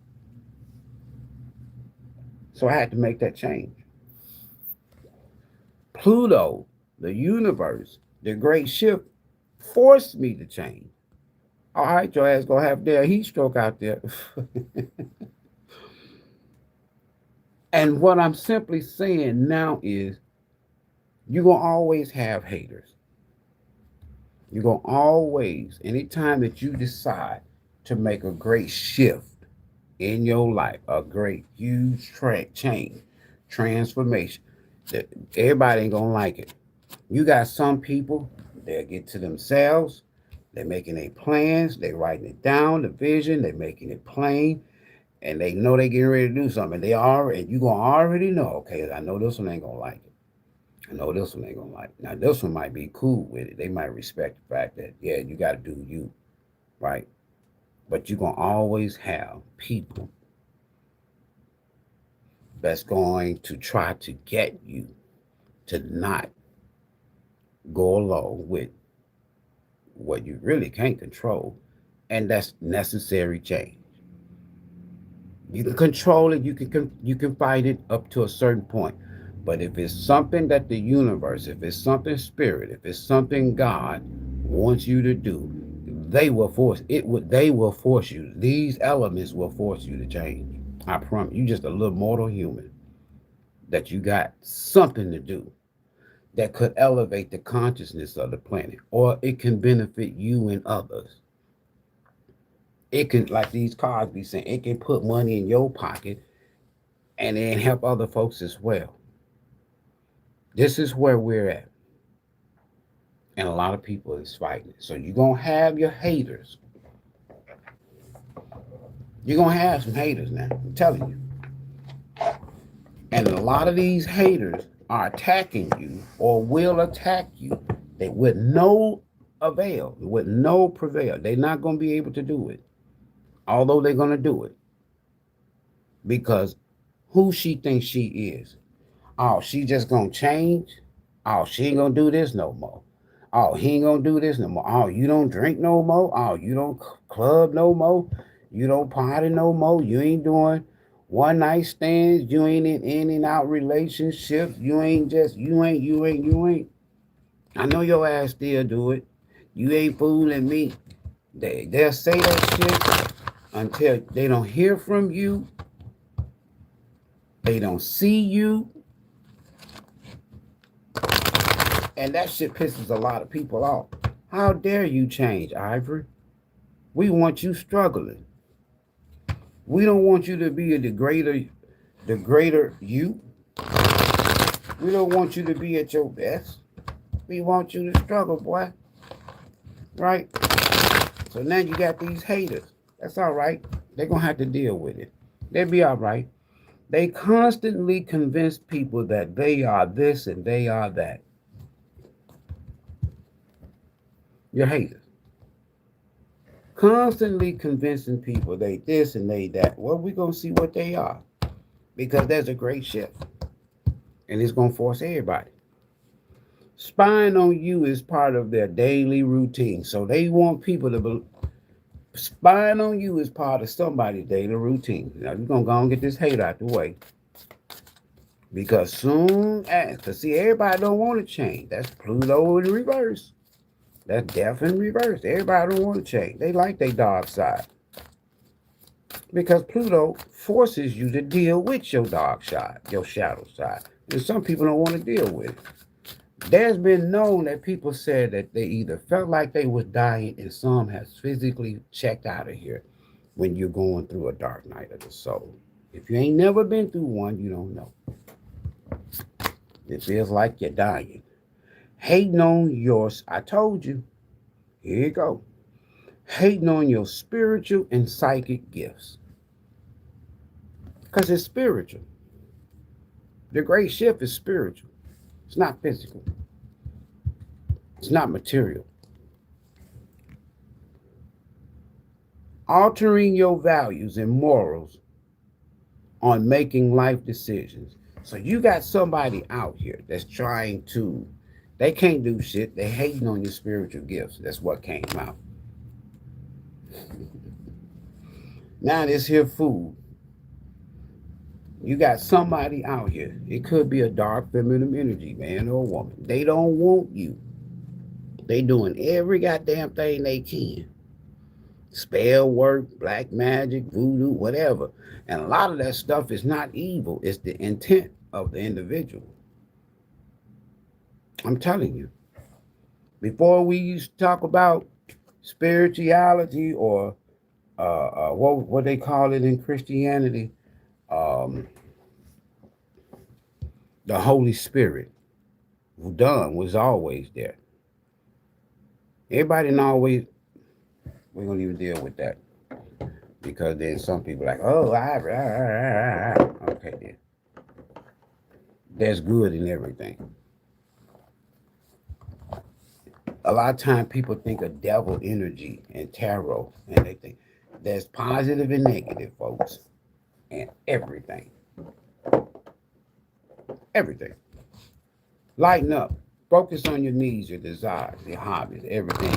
So I had to make that change. Pluto, the universe, the great shift forced me to change. All right, your ass gonna have their heat stroke out there. And what I'm simply saying now is you're gonna always have haters. You're gonna always, anytime that you decide to make a great shift in your life, a great huge change, transformation, that everybody ain't gonna like it. You got some people, they'll get to themselves, they're making their plans, they writing it down, the vision, they're making it plain, and they know they getting ready to do something. They are, and you gonna already know, okay, I know this one ain't gonna like it. I know this one ain't gonna like it. Now this one might be cool with it. They might respect the fact that, yeah, you gotta do you, right? But you're gonna always have people that's going to try to get you to not go along with what you really can't control, and that's necessary change. You can control it, you can fight it up to a certain point, but if it's something that the universe, if it's something spirit, if it's something God wants you to do, they will force it. They will force you. These elements will force you to change. I promise you, just a little mortal human that you got something to do that could elevate the consciousness of the planet, or it can benefit you and others. It can, like these cards be saying, it can put money in your pocket and then help other folks as well. This is where we're at. And a lot of people is fighting it. So you're going to have your haters. You're going to have some haters now. I'm telling you. And a lot of these haters are attacking you or will attack you. They with no avail, with no prevail. They're not going to be able to do it, although they're going to do it, because who she thinks she is. Oh, she just going to change. Oh, she ain't going to do this no more. Oh, he ain't going to do this no more. Oh, you don't drink no more. Oh, you don't club no more. You don't party no more. You ain't doing one night stands. You ain't in and out relationships. You ain't just, you ain't. I know your ass still do it. You ain't fooling me. They'll say that shit until they don't hear from you. They don't see you. And that shit pisses a lot of people off. How dare you change, Ivory? We want you struggling. We don't want you to be a degrader you. We don't want you to be at your best. We want you to struggle, boy. Right? So now you got these haters. That's all right. They're going to have to deal with it. They'll be all right. They constantly convince people that they are this and they are that. Your haters. Constantly convincing people they this and they that. Well, we're going to see what they are. Because there's a great shift. And it's going to force everybody. Spying on you is part of their daily routine. So they want people to believe. Spying on you is part of somebody's daily routine. Now, we're going to go and get this hate out the way. Because soon as, because see, everybody don't want to change. That's Pluto in reverse. That's death in reverse. Everybody don't want to change. They like their dark side. Because Pluto forces you to deal with your dark side, your shadow side. And some people don't want to deal with it. There's been known that people said that they either felt like they was dying and some has physically checked out of here when you're going through a dark night of the soul. If you ain't never been through one, you don't know. It feels like you're dying. Hating on yours. I told you. Here you go. Hating on your spiritual and psychic gifts. Because it's spiritual. The great shift is spiritual. It's not physical. It's not material. Altering your values and morals on making life decisions. So you got somebody out here that's trying to, they can't do shit. They hating on your spiritual gifts. That's what came out. Now this here food. You got somebody out here. It could be a dark feminine energy, man or woman. They don't want you. They doing every goddamn thing they can. Spell work, black magic, voodoo, whatever. And a lot of that stuff is not evil. It's the intent of the individual. I'm telling you. Before we used to talk about spirituality or what they call it in Christianity, the Holy Spirit, done was always there. Everybody didn't always. We're gonna even deal with that because then some people are like, oh, okay, then there's good in everything. A lot of times people think of devil energy and tarot, and they think there's positive and negative, folks, and everything. Everything. Lighten up. Focus on your needs, your desires, your hobbies, everything.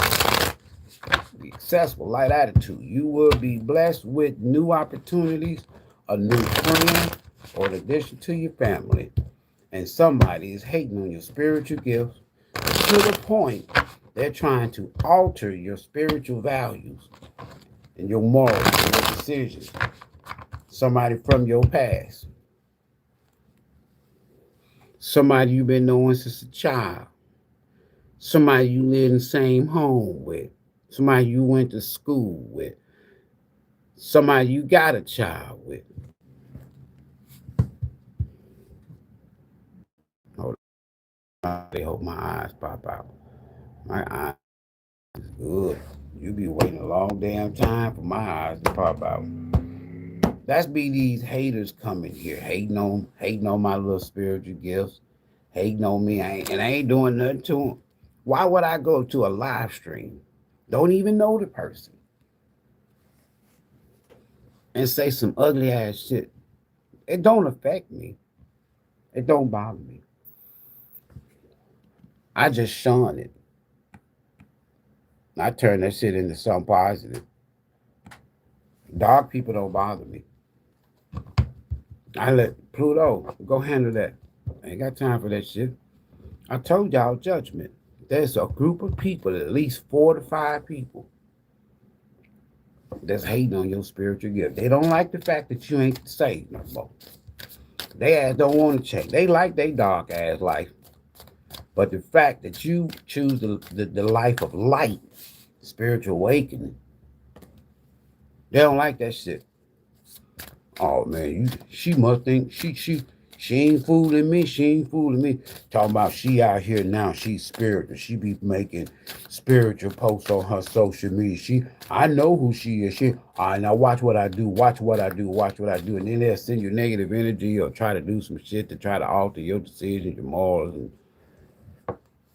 Be accessible, light attitude. You will be blessed with new opportunities, a new friend, or an addition to your family. And somebody is hating on your spiritual gifts to the point they're trying to alter your spiritual values and your morals and your decisions. Somebody from your past. Somebody you've been knowing since a child. Somebody you live in the same home with. Somebody you went to school with. Somebody you got a child with. Hold on. They hope my eyes pop out. My eyes is good. You be waiting a long damn time for my eyes to pop out. That's be these haters coming here, hating on my little spiritual gifts, hating on me, and I ain't doing nothing to them. Why would I go to a live stream, don't even know the person, and say some ugly ass shit? It don't affect me. It don't bother me. I just shun it. I turn that shit into something positive. Dark people don't bother me. I let Pluto go handle that. I ain't got time for that shit. I told y'all judgment. There's a group of people, at least 4 to 5 people, that's hating on your spiritual gift. They don't like the fact that you ain't saved no more. They ass don't want to change. They like their dark ass life. But the fact that you choose the life of light, spiritual awakening, they don't like that shit. Oh man, she must think she ain't fooling me. She ain't fooling me. Talking about she out here now. She's spiritual. She be making spiritual posts on her social media. I know who she is. All right, now watch what I do. Watch what I do. Watch what I do. And then they'll send you negative energy or try to do some shit to try to alter your decisions, your morals,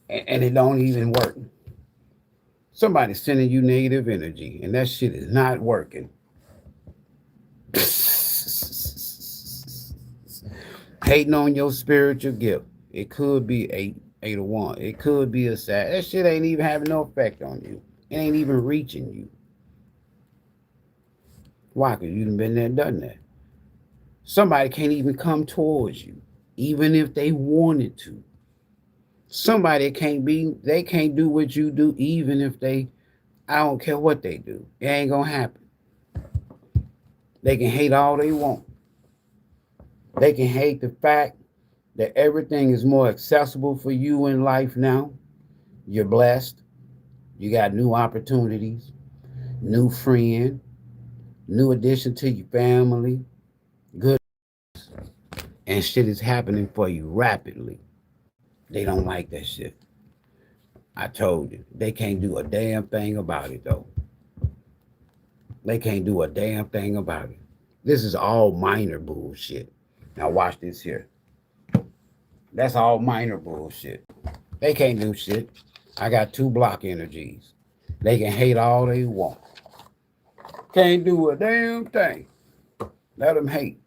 and it don't even work. Somebody's sending you negative energy, and that shit is not working. Hating on your spiritual gift. It could be eight or one. It could be a sad. That shit ain't even having no effect on you. It ain't even reaching you. Why? Because you done been there and done that. Somebody can't even come towards you, even if they wanted to. Somebody they can't do what you do, even if I don't care what they do. It ain't gonna happen. They can hate all they want. They can hate the fact that everything is more accessible for you in life now. You're blessed. You got new opportunities, new friend, new addition to your family, good, and shit is happening for you rapidly. They don't like that shit. I told you. They can't do a damn thing about it though. They can't do a damn thing about it. This is all minor bullshit. Now watch this here. That's all minor bullshit. They can't do shit. I got 2 block energies. They can hate all they want. Can't do a damn thing. Let them hate.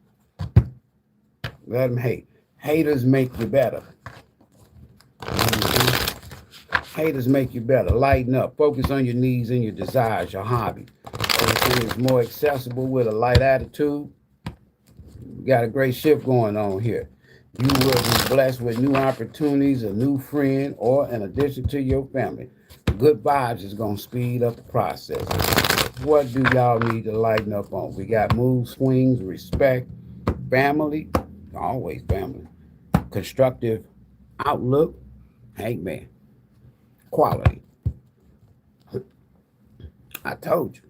Let them hate. Haters make you better. Haters make you better. Lighten up. Focus on your needs and your desires, your hobby. Everything is more accessible with a light attitude. You got a great shift going on here. You will be blessed with new opportunities, a new friend, or an addition to your family. Good vibes is going to speed up the process. What do y'all need to lighten up on? We got mood swings, respect, family, always family, constructive outlook, hey man, quality. I told you.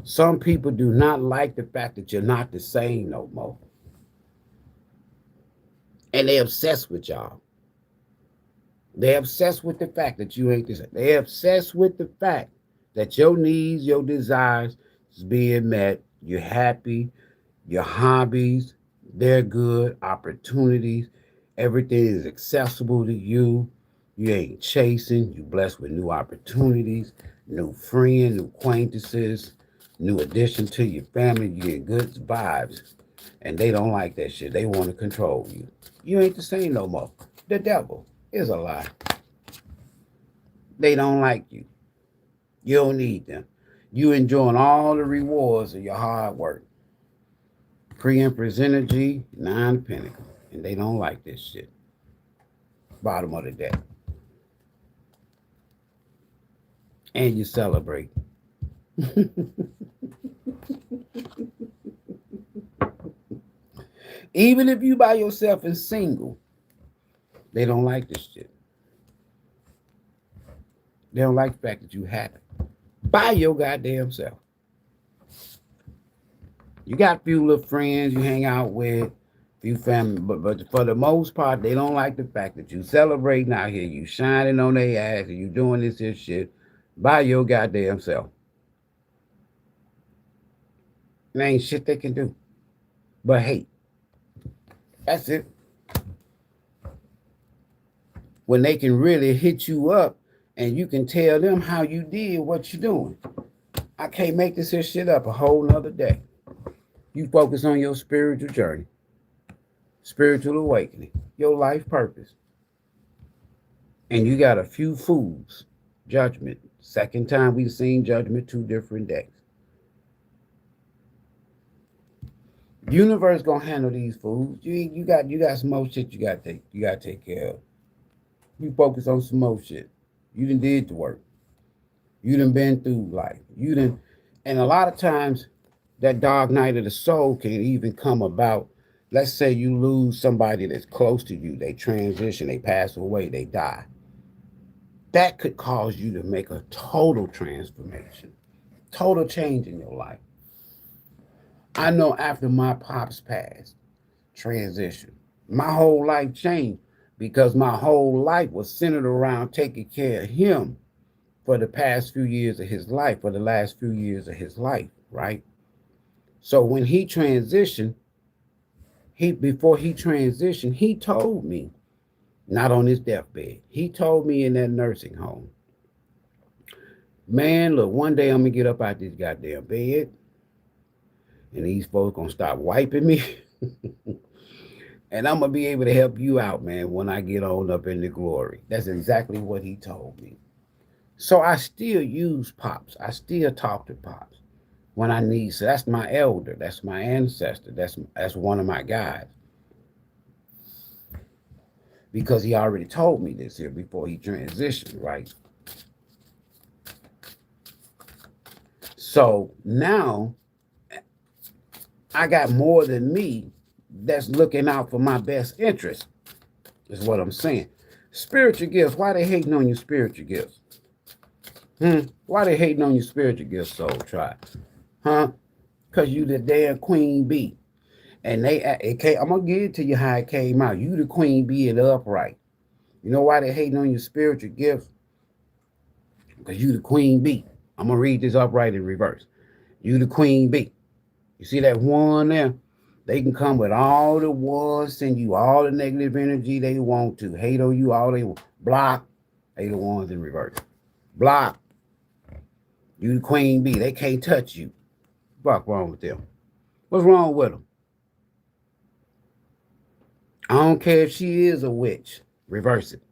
Some people do not like the fact that you're not the same no more. And they obsessed with y'all. They're obsessed with the fact that you ain't the same. They're obsessed with the fact that your needs, your desires is being met. You're happy. Your hobbies, they're good. Opportunities, everything is accessible to you. You ain't chasing. You blessed with new opportunities, new friends, new acquaintances, new addition to your family. You get good vibes. And they don't like that shit. They want to control you. You ain't the same no more. The devil is a lie. They don't like you. You don't need them. You enjoying all the rewards of your hard work. Pre-Empress energy, 9 of Pentacles. And they don't like this shit. Bottom of the deck. And you celebrate. Even if you by yourself and single, they don't like this shit. They don't like the fact that you happy. By your goddamn self. You got a few little friends you hang out with, few family, but for the most part, they don't like the fact that you celebrating out here, you shining on their ass, and you doing this here shit by your goddamn self. There ain't shit they can do but hate. That's it. when they can really hit you up and you can tell them how you did what you're doing. I can't make this here shit up a whole nother day. You focus on your spiritual journey, spiritual awakening, your life purpose. And you got a few fools. Judgment. Second time we've seen judgment 2 different days. Universe gonna handle these fools. You got some more shit you gotta take care of. You focus on some more shit. You done did the work. You done been through life. And a lot of times that dark night of the soul can even come about. Let's say you lose somebody that's close to you. They transition, they pass away, they die. That could cause you to make a total transformation, total change in your life. I know after my pops passed, transition, my whole life changed because my whole life was centered around taking care of him for the past few years of his life, for the last few years of his life, right? So when he transitioned, before he transitioned, he told me, not on his deathbed, he told me in that nursing home, man, look, one day I'm gonna get up out this goddamn bed and these folks gonna stop wiping me and I'm gonna be able to help you out, man, when I get on up in the glory. That's exactly what he told me. So I still use Pops. I still talk to Pops when I need. So that's my elder. That's my ancestor. That's one of my guys. Because he already told me this here before he transitioned, right? So now I got more than me that's looking out for my best interest, is what I'm saying. Spiritual gifts. Why they hating on your spiritual gifts? Why they hating on your spiritual gifts, Soul Tribe? Because you the damn queen bee. And I'm going to give it to you how it came out. You the queen bee of the upright. You know why they hating on your spiritual gifts? Because you the queen bee. I'm going to read this upright in reverse. You the queen bee. You see that one there? They can come with all the ones, send you all the negative energy they want to. Hate on you all they want. Block. They the ones in reverse. Block. You the queen bee. They can't touch you. What's wrong with them? What's wrong with them? I don't care if she is a witch. Reverse it.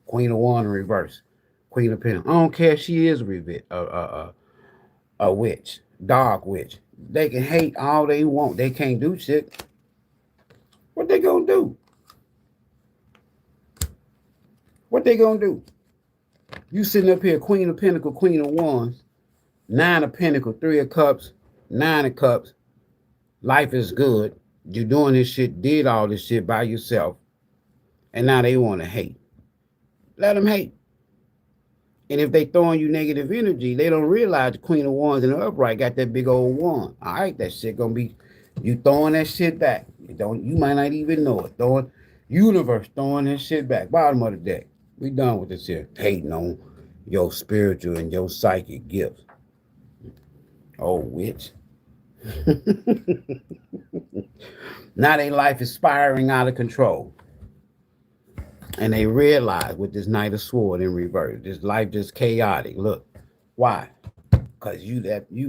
Queen of Wands in reverse. Queen of Pentacles. I don't care if she is a witch. Dark witch. They can hate all they want. They can't do shit. What they gonna do? What they gonna do? You sitting up here, Queen of Pentacles, Queen of Wands, 9 of Pentacles, 3 of Cups, 9 of Cups. Life is good. You're doing this shit, did all this shit by yourself, and now they want to hate. Let them hate. And if they throwing you negative energy, they don't realize the Queen of Wands in the upright got that big old wand. All right, that shit gonna be, you throwing that shit back. You might not even know it. Universe throwing that shit back. Bottom of the deck. We done with this here. Hating on your spiritual and your psychic gifts. Oh, witch. Now their life is spiraling out of control. And they realize with this Knight of Swords in reverse, this life just chaotic. Look, why? Because you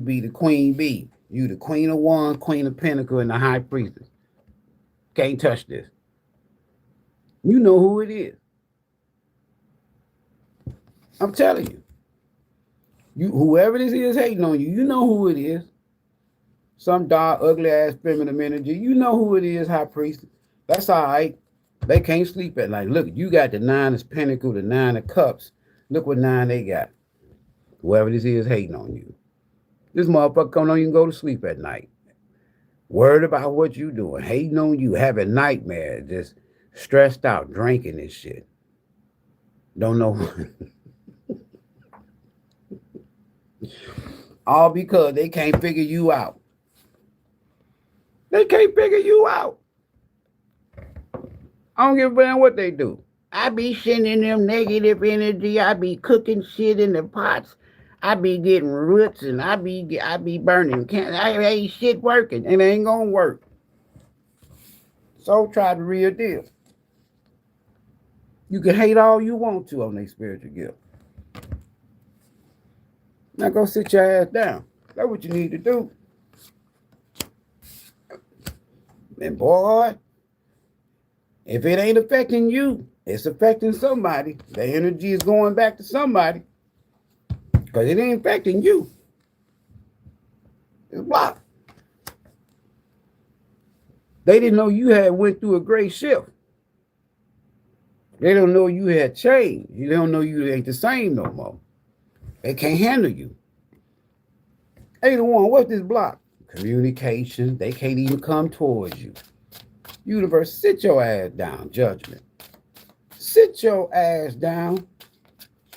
be the queen bee. You the Queen of Wands, Queen of Pentacles, and the High Priestess. Can't touch this. You know who it is. I'm telling you. Whoever this is hating on you, you know who it is. Some dark, ugly ass feminine energy. You know who it is, High Priestess. That's all right. They can't sleep at night. Look, you got the 9 of Pentacles, the 9 of Cups. Look what 9 they got. Whoever this is hating on you. This motherfucker come on you can go to sleep at night. Worried about what you doing. Hating on you. Having nightmares. Just stressed out. Drinking this shit. Don't know. All because they can't figure you out. They can't figure you out. I don't give a damn what they do. I be sending them negative energy. I be cooking shit in the pots. I be getting roots and I be burning cancer. Ain't shit working and it ain't gonna work. So try the real deal. You can hate all you want to on their spiritual gift. Now go sit your ass down. That's what you need to do. And boy, if it ain't affecting you, it's affecting somebody. The energy is going back to somebody. Because it ain't affecting you. It's blocked. They didn't know you had went through a great shift. They don't know you had changed. You don't know you ain't the same no more. They can't handle you. 801, what's this block? Communication. They can't even come towards you. Universe, sit your ass down. Judgment. Sit your ass down.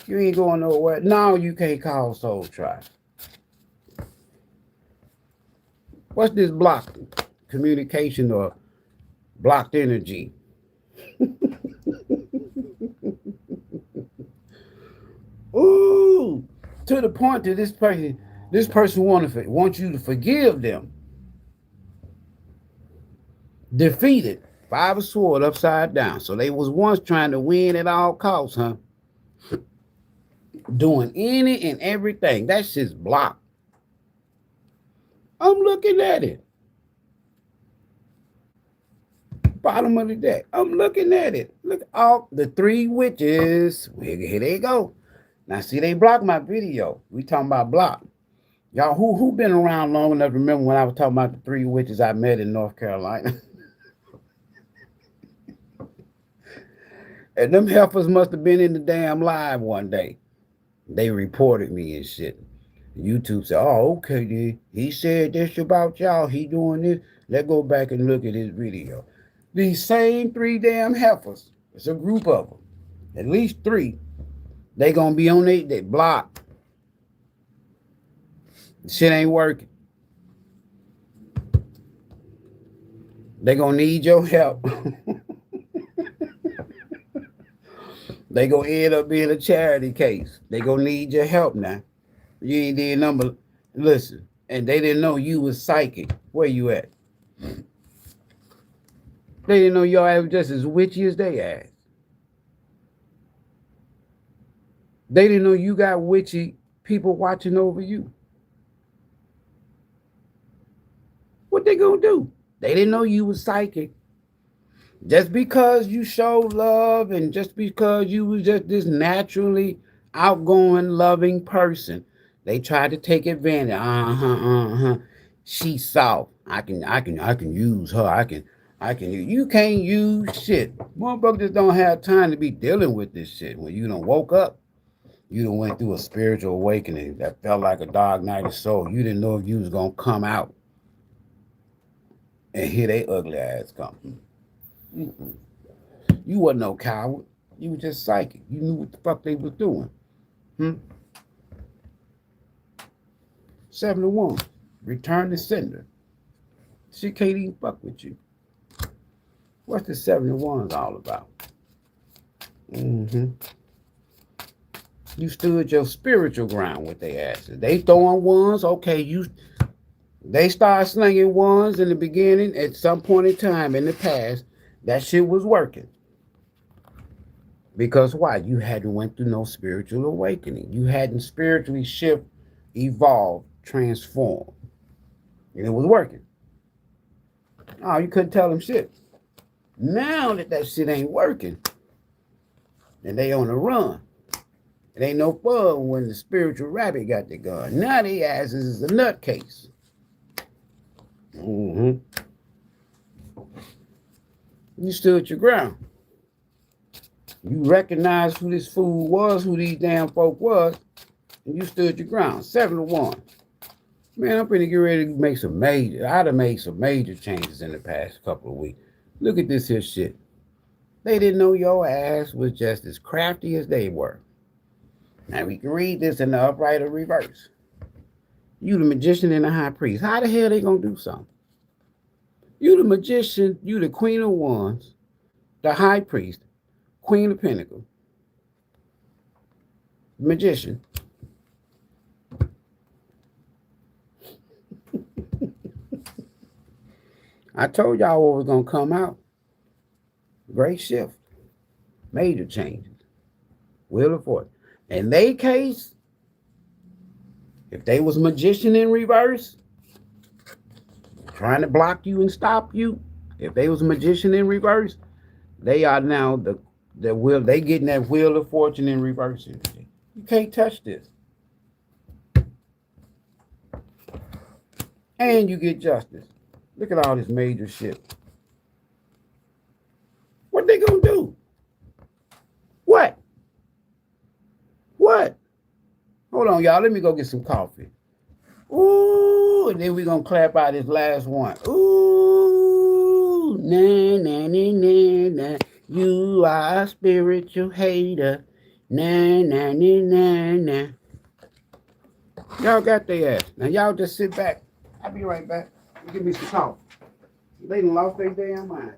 You ain't going nowhere. Now you can't call Soul Tribe. What's this block? Communication or blocked energy? Ooh, to the point that this person wants you to forgive them. Defeated. 5 of Swords upside down. So they was once trying to win at all costs, huh? Doing any and everything. That shit's blocked. I'm looking at it. Bottom of the deck. I'm looking at it. Look, all the 3 witches. Here they go. Now, see, they blocked my video. We talking about block. Y'all, who been around long enough to remember when I was talking about the 3 witches I met in North Carolina? And them heifers must have been in the damn live one day. They reported me and shit. YouTube said, oh, okay, then. He said this about y'all. He doing this. Let's go back and look at his video. These same 3 damn heifers. It's a group of them. At least 3. They gonna be on they block. Shit ain't working. They gonna need your help. They gonna end up being a charity case. They gonna need your help now. You ain't did number. Listen, and they didn't know you was psychic. Where you at? They didn't know your ass was just as witchy as they ass. They didn't know you got witchy people watching over you. What they gonna do? They didn't know you was psychic. Just because you show love and just because you was just this naturally outgoing, loving person, they tried to take advantage. She's soft. I can use her. I can. You can't use shit. Motherfuckers just don't have time to be dealing with this shit. When you done woke up, you done went through a spiritual awakening that felt like a dark night of soul. You didn't know if you was gonna come out and hear they ugly ass come. You wasn't no coward. You was just psychic. You knew what the fuck they was doing. 7 of Wands. Return to sender. She can't even fuck with you. What's the 7 of Wands all about? You stood your spiritual ground with their asses. They throwing wands. Okay, they started slinging wands in the beginning. At some point in time in the past, that shit was working. Because why? You hadn't went through no spiritual awakening. You hadn't spiritually shifted, evolved, transformed. And it was working. Oh, you couldn't tell them shit. Now that shit ain't working, and they on the run. It ain't no fun when the spiritual rabbit got the gun. Now they asses is a nutcase. You stood your ground. You recognized who this fool was, who these damn folk was, and you stood your ground. 7 of Wands. Man, I'm finna get ready to make some major. I'd have made some major changes in the past couple of weeks. Look at this here shit. They didn't know your ass was just as crafty as they were. Now we can read this in the upright or reverse. You the magician and the high priest. How the hell they gonna do something? You the magician, you the queen of wands, the high priest, queen of pentacles, magician. I told y'all what was gonna come out. Great shift. Major changes. Wheel of Fortune. In their case, if they was magician in reverse, trying to block you and stop you, if they was a magician in reverse, they are now the wheel. They getting that Wheel of Fortune in reverse. You can't touch this, and you get justice. Look at all this major shit. What they gonna do? What? What? Hold on, y'all. Let me go get some coffee. Ooh, and then we gonna clap out this last one. Ooh, na na na na na. You are a spiritual hater. Na na na na na. Y'all got their ass. Now y'all just sit back. I'll be right back. Give me some coffee. They done lost their damn mind.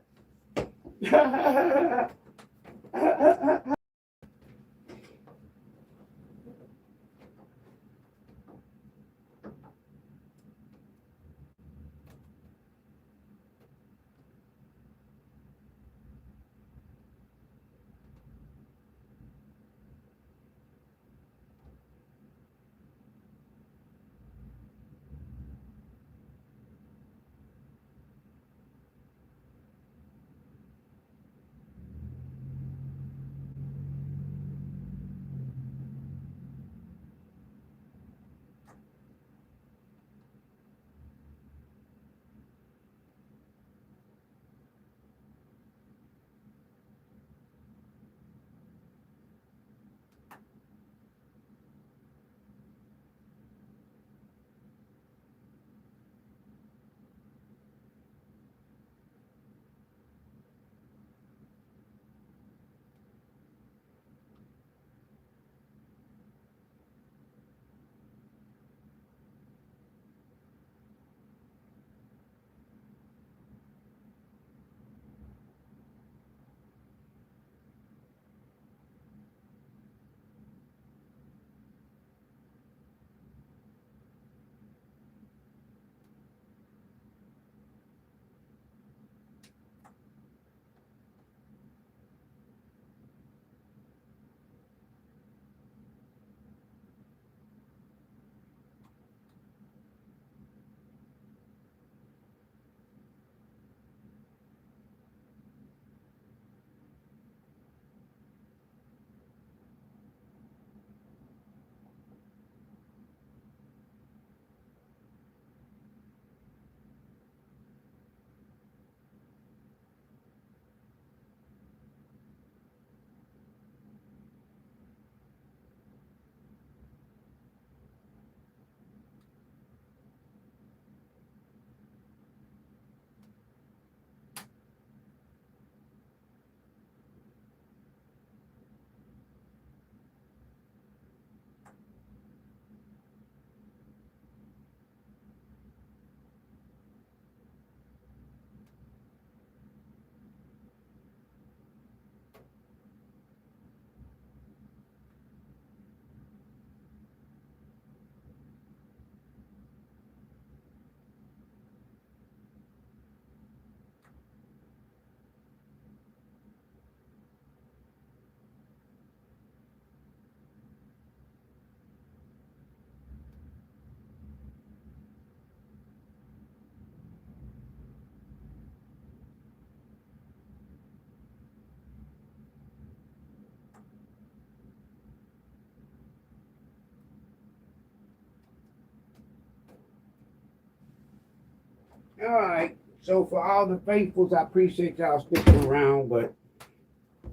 All right. So for all the faithfuls, I appreciate y'all sticking around, but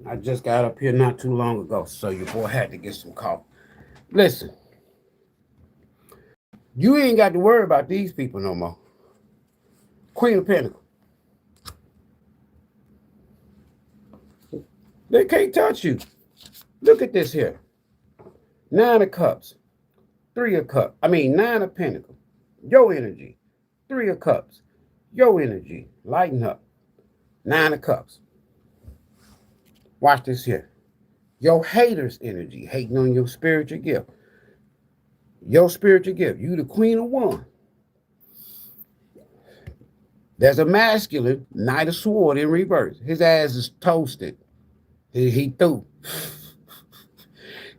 I just got up here not too long ago, so your boy had to get some coffee. Listen, you ain't got to worry about these people no more. Queen of Pentacles. They can't touch you. Look at this here. 9 of Cups. 3 of Cups. 9 of Pentacles. Your energy. 3 of Cups. Your energy. Lighten up. 9 of Cups. Watch this here. Your haters' energy. Hating on your spiritual gift. Your spiritual gift. You the Queen of Wands. There's a masculine, Knight of Swords in reverse. His ass is toasted. He through.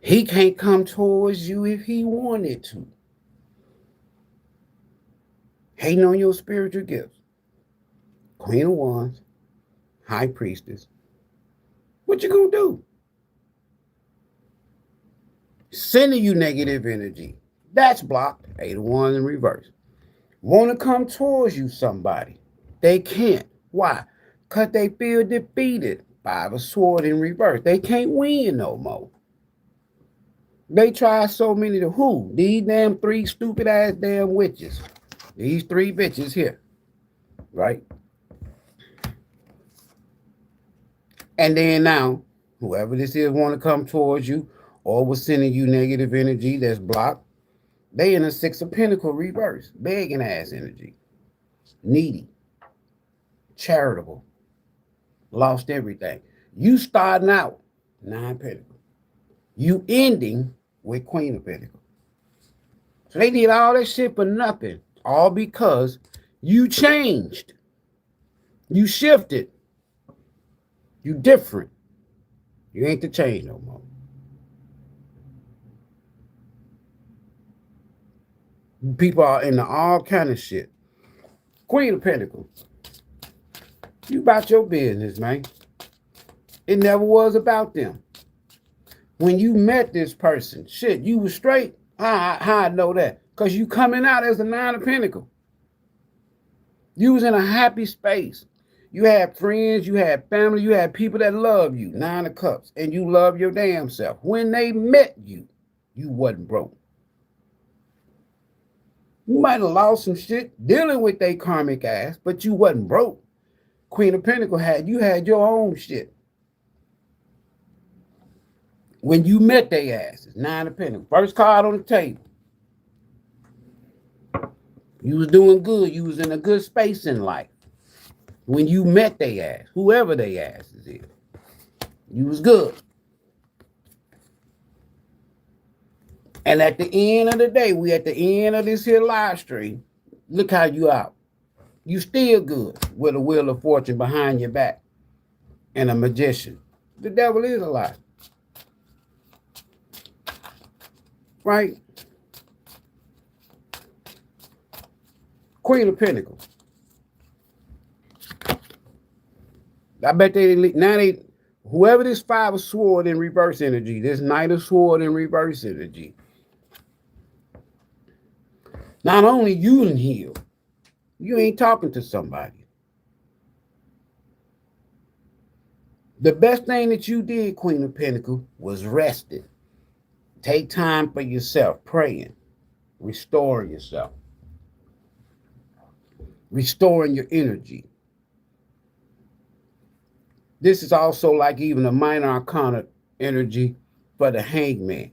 He can't come towards you if he wanted to. Hating on your spiritual gifts. Queen of Wands, High Priestess. What you gonna do? Sending you negative energy. That's blocked. 8 of Wands in reverse. Want to come towards you, somebody. They can't. Why? Because they feel defeated. 5 of Swords in reverse. They can't win no more. They try so many to who? These damn 3 stupid ass damn witches. These 3 bitches here. Right? And then now, whoever this is want to come towards you or was sending you negative energy that's blocked, they in a 6 of Pentacles reverse. Begging ass energy. Needy. Charitable. Lost everything. You starting out 9 Pentacles. You ending with Queen of Pentacles. So they did all that shit for nothing. All because you changed. You shifted. You different. You ain't the change no more. People are into all kind of shit. Queen of Pentacles. You about your business, man. It never was about them. When you met this person, shit, you was straight. How I know that? Because you coming out as a 9 of Pentacles. You was in a happy space. You had friends, you had family, you had people that love you. 9 of Cups. And you love your damn self. When they met you, you wasn't broke. You might have lost some shit dealing with their karmic ass, but you wasn't broke. Queen of Pentacles had your own shit. When you met their asses, 9 of Pentacles. First card on the table. You was doing good. You was in a good space in life. When you met their ass, whoever their asses is, you was good. And at the end of the day, we at the end of this here live stream, look how you out. You still good with a wheel of fortune behind your back and a magician. The devil is a lie. Right? Queen of Pentacles. I bet whoever this 5 of Swords in reverse energy, this Knight of Swords in reverse energy, not only you in heal, you ain't talking to somebody. The best thing that you did, Queen of Pentacles, was resting. Take time for yourself, praying, restoring yourself, restoring your energy. This is also like even a minor arcana energy for the Hangman.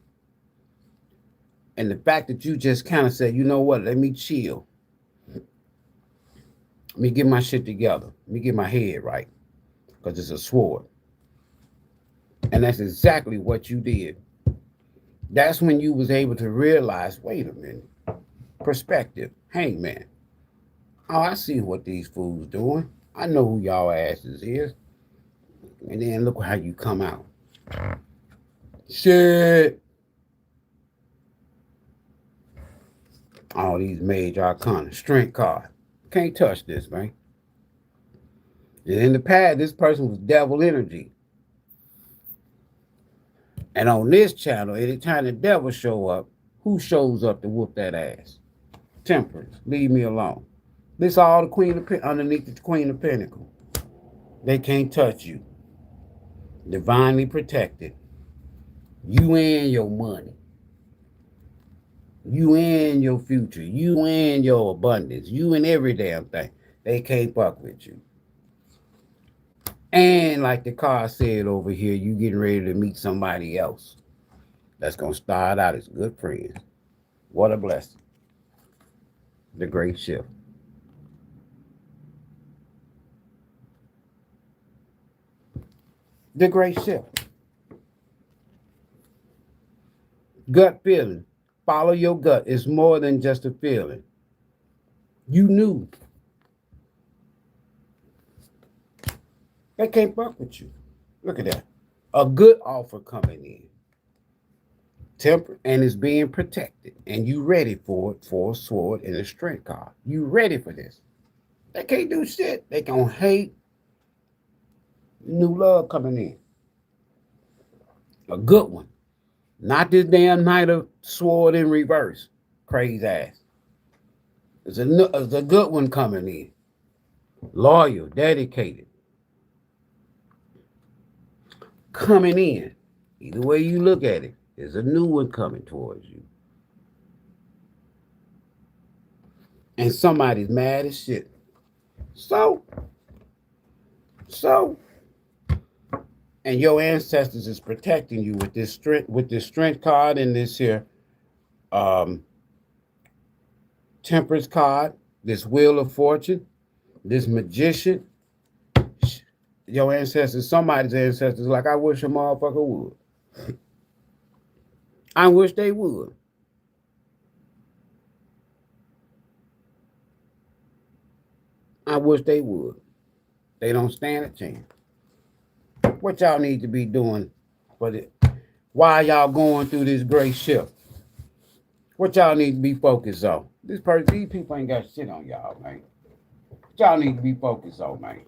And the fact that you just kind of said, you know what, let me chill. Let me get my shit together. Let me get my head right. Because it's a sword. And that's exactly what you did. That's when you was able to realize, wait a minute. Perspective. Hangman. Oh, I see what these fools doing. I know who y'all asses is. And then look how you come out. Shit. All these major arcana. Strength card. Can't touch this, man. And in the past, this person was devil energy. And on this channel, anytime the devil show up, who shows up to whoop that ass? Temperance. Leave me alone. This all the Queen of underneath the Queen of Pentacles. They can't touch you. Divinely protected. You and your money. You and your future. You and your abundance. You and every damn thing. They can't fuck with you. And like the card said over here, you getting ready to meet somebody else that's going to start out as good friends. What a blessing. The great shift. The great shift. Gut feeling. Follow your gut. It's more than just a feeling. You knew. They can't fuck with you. Look at that. A good offer coming in. Temper and it's being protected. And you ready for it for a sword and a strength card. You ready for this. They can't do shit. They gonna hate new love coming in. A good one. Not this damn Knight of Sword in reverse. Crazy ass. There's a good one coming in. Loyal, dedicated. Coming in. Either way you look at it, there's a new one coming towards you. And somebody's mad as shit. So, and your ancestors is protecting you with this strength card and this here temperance card, this wheel of fortune, this magician. Your ancestors, somebody's ancestors, like, I wish a motherfucker would. I wish they would. I wish they would. They don't stand a chance. What y'all need to be doing for the why y'all going through this great shift? What y'all need to be focused on? These people ain't got shit on y'all, man. What y'all need to be focused on, man.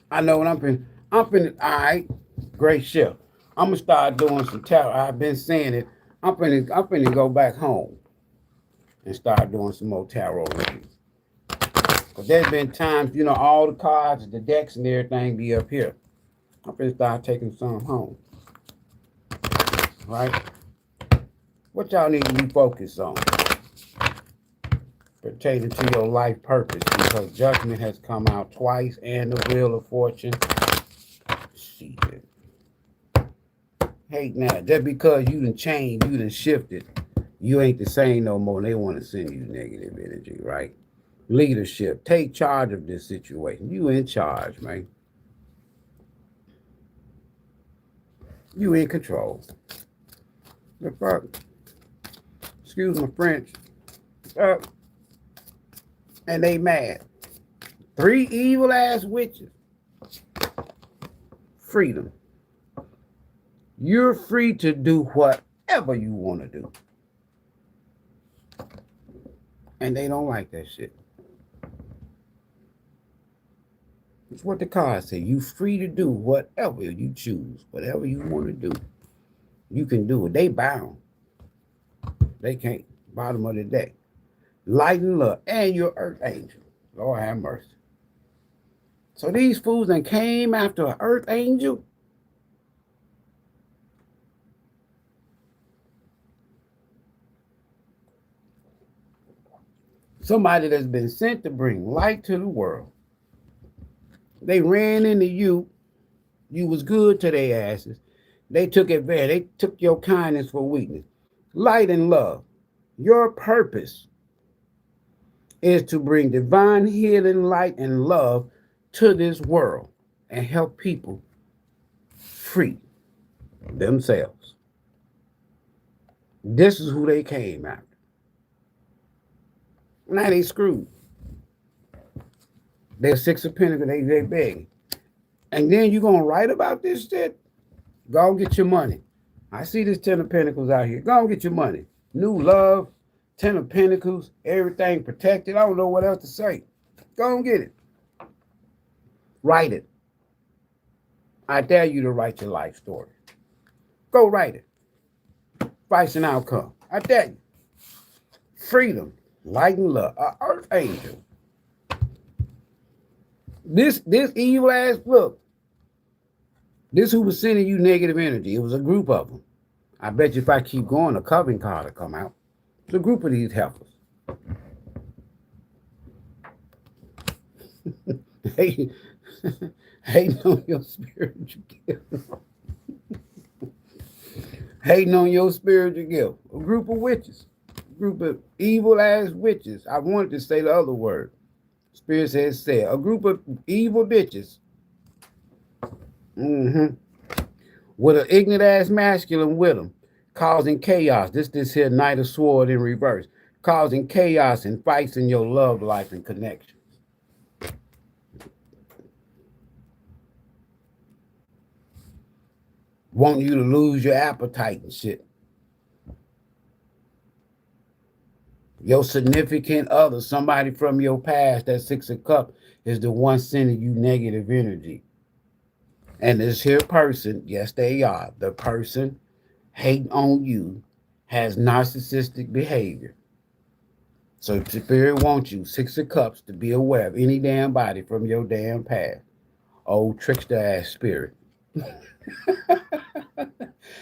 I know what I'm finna. All right, great shift. I'm gonna start doing some tarot. I've been saying it. I'm finna go back home and start doing some more tarot readings. Because there's been times, all the cards, the decks and everything be up here. I'm finna start taking some home. Right? What y'all need to be focused on pertaining to your life purpose, because judgment has come out twice and the wheel of fortune. Shit. Hey, now, just because you done changed, you done shifted, you ain't the same no more. They want to send you negative energy, right? Leadership. Take charge of this situation. You in charge, man. You in control. The fuck? Excuse my French. And they mad. 3 evil ass witches. Freedom. You're free to do whatever you want to do. And they don't like that shit. It's what the cards say. You free to do whatever you choose. Whatever you want to do. You can do it. They bound. They can't. Bottom of the deck. Light and love. And your earth angel. Lord have mercy. So these fools that came after an earth angel. Somebody that's been sent to bring light to the world. They ran into you. You was good to their asses. They took advantage. They took your kindness for weakness. Light and love. Your purpose is to bring divine healing, light, and love to this world and help people free themselves. This is who they came after. Now they screwed. They're 6 of Pentacles, they begging. And then you gonna write about this shit? Go and get your money. I see this 10 of Pentacles out here. Go and get your money. New love, 10 of Pentacles, everything protected. I don't know what else to say. Go and get it. Write it. I dare you to write your life story. Go write it. Vice and outcome. I dare you. Freedom, light and love. Earth angel. This evil ass, look. This who was sending you negative energy. It was a group of them. I bet you if I keep going, a coven card will come out. It's a group of these heifers. Hating on your spiritual gift. Hating on your spiritual gift. A group of witches. A group of evil ass witches. I wanted to say the other word. Spirit says say. A group of evil bitches. With an ignorant ass masculine with them. Causing chaos. This here Knight of Sword in reverse. Causing chaos and fights in your love life and connections. Want you to lose your appetite and shit. Your significant other, somebody from your past, that Six of Cups, is the one sending you negative energy. And this here person, yes, they are. The person hating on you has narcissistic behavior. So Spirit wants you, Six of Cups, to be aware of any damn body from your damn past. Old trickster ass spirit.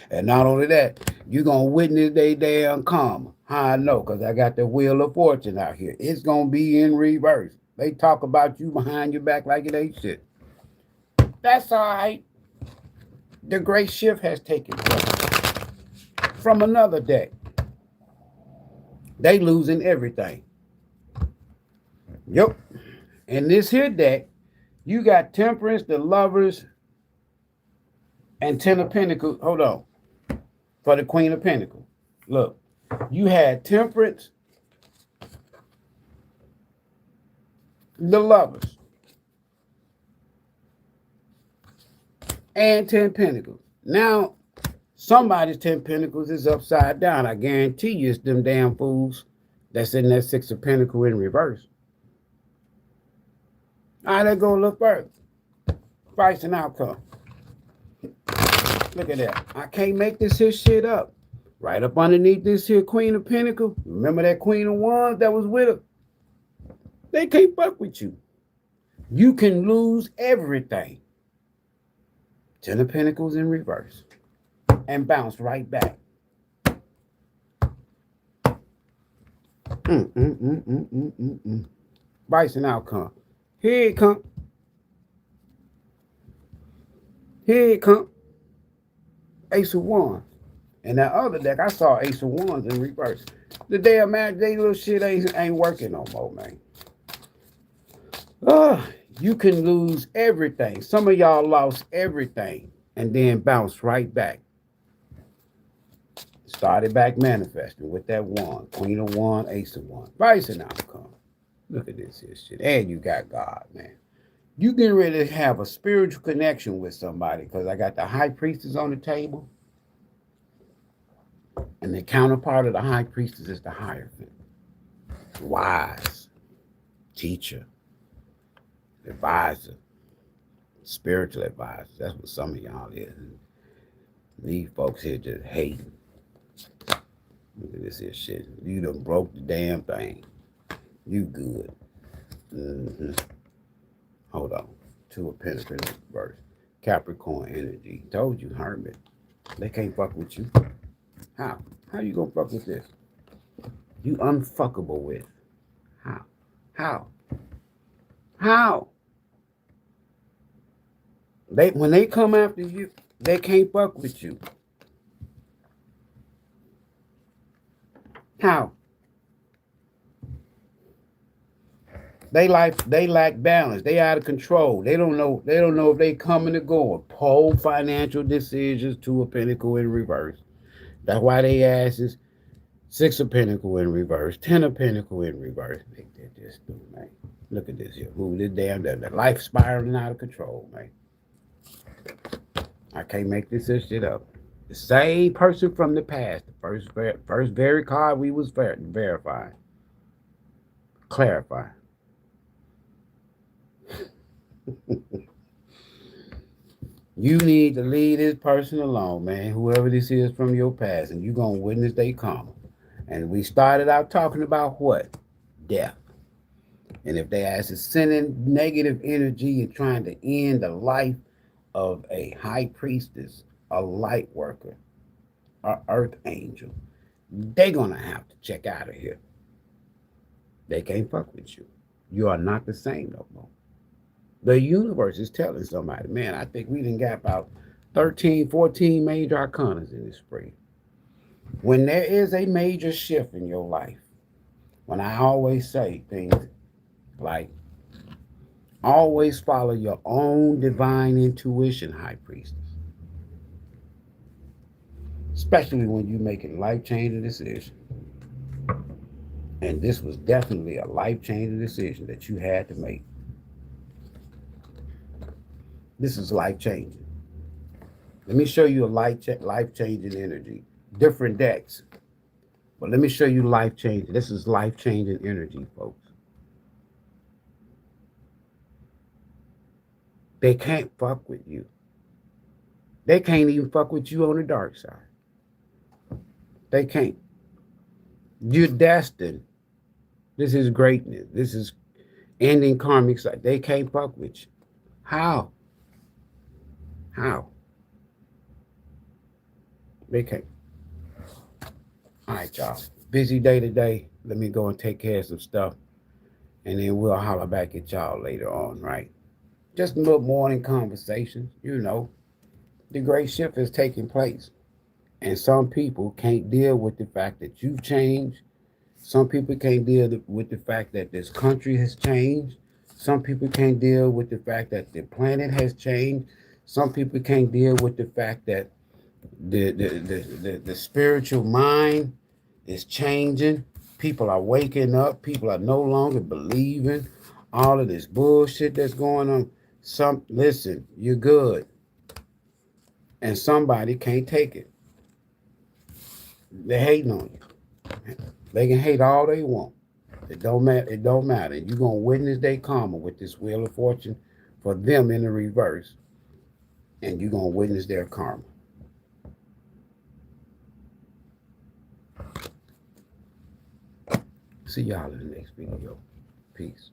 And not only that, you're going to witness their damn karma. How I know? Because I got the Wheel of Fortune out here. It's going to be in reverse. They talk about you behind your back like it ain't shit. That's all right. The great shift has taken place. From another deck. They losing everything. Yep. In this here deck, you got Temperance, the Lovers, and Ten of Pentacles. Hold on. For the Queen of Pentacles. Look, you had Temperance, the Lovers, and 10 Pentacles. Now, somebody's 10 Pentacles is upside down. I guarantee you it's them damn fools that's in that Six of Pentacles in reverse. All right, let's go a little further. Price and outcome. Look at that. I can't make this here shit up. Right up underneath this here Queen of Pentacles. Remember that Queen of Wands that was with her? They can't fuck with you. You can lose everything. Ten of Pentacles in reverse. And bounce right back. Price and outcome. Here it come. Here it come. Ace of Wands. And that other deck, I saw Ace of Wands in reverse. The damn magic, they little shit ain't working no more, man. You can lose everything. Some of y'all lost everything and then bounced right back. Started back manifesting with that wand. Queen of Wands, Ace of Wands. Price and outcome. Look at this here shit. And you got God, man. You getting ready to have a spiritual connection with somebody because I got the High Priestess on the table. And the counterpart of the High Priestess is the Hierophant. Wise. Teacher. Advisor. Spiritual advisor. That's what some of y'all is. These folks here just hating. Look at this here shit. You done broke the damn thing. You good. Hold on. Two of Pentacles reverse. Capricorn energy. Told you, Hermit. They can't fuck with you. How? How you gonna fuck with this? You unfuckable with. How? How? How? When they come after you, they can't fuck with you. How? They lack balance. They out of control. They don't know if they coming or going. Poor financial decisions, Two of Pentacles in reverse. That's why they ass is Six of Pentacles in reverse, Ten of Pentacles in reverse. They just do, man. Look at this here. Ooh, this damn the life spiraling out of control, man. I can't make this shit up. The same person from the past. The first very card we was verifying. Clarifying. You need to leave this person alone, man. Whoever this is from your past, and you're going to witness they karma. And we started out talking about what? Death. And if they ask is sending negative energy and trying to end the life of a high priestess, a light worker, an earth angel, they're going to have to check out of here. They can't fuck with you. You are not the same no more. The universe is telling somebody, man, I think we done got about 13, 14 major arcanas in this spring. When there is a major shift in your life, when I always say things like, always follow your own divine intuition, High Priestess. Especially when you're making life-changing decisions. And this was definitely a life-changing decision that you had to make. This is life-changing. Let me show you a life-changing energy. Different decks. But let me show you life-changing. This is life-changing energy, folks. They can't fuck with you. They can't even fuck with you on the dark side. They can't. You're destined. This is greatness. This is ending karmic cycle. They can't fuck with you. How? How? They can't. All right, y'all. Busy day today. Let me go and take care of some stuff. And then we'll holler back at y'all later on, right? Just a little morning conversation. You know, the great shift is taking place. And some people can't deal with the fact that you've changed. Some people can't deal with the fact that this country has changed. Some people can't deal with the fact that the planet has changed. Some people can't deal with the fact that the spiritual mind is changing. People are waking up. People are no longer believing all of this bullshit that's going on. Listen, you're good. And somebody can't take it. They're hating on you. They can hate all they want. It don't matter. It don't matter. You're gonna witness their karma with this wheel of fortune for them in the reverse, and you're gonna witness their karma. See y'all in the next video. Peace.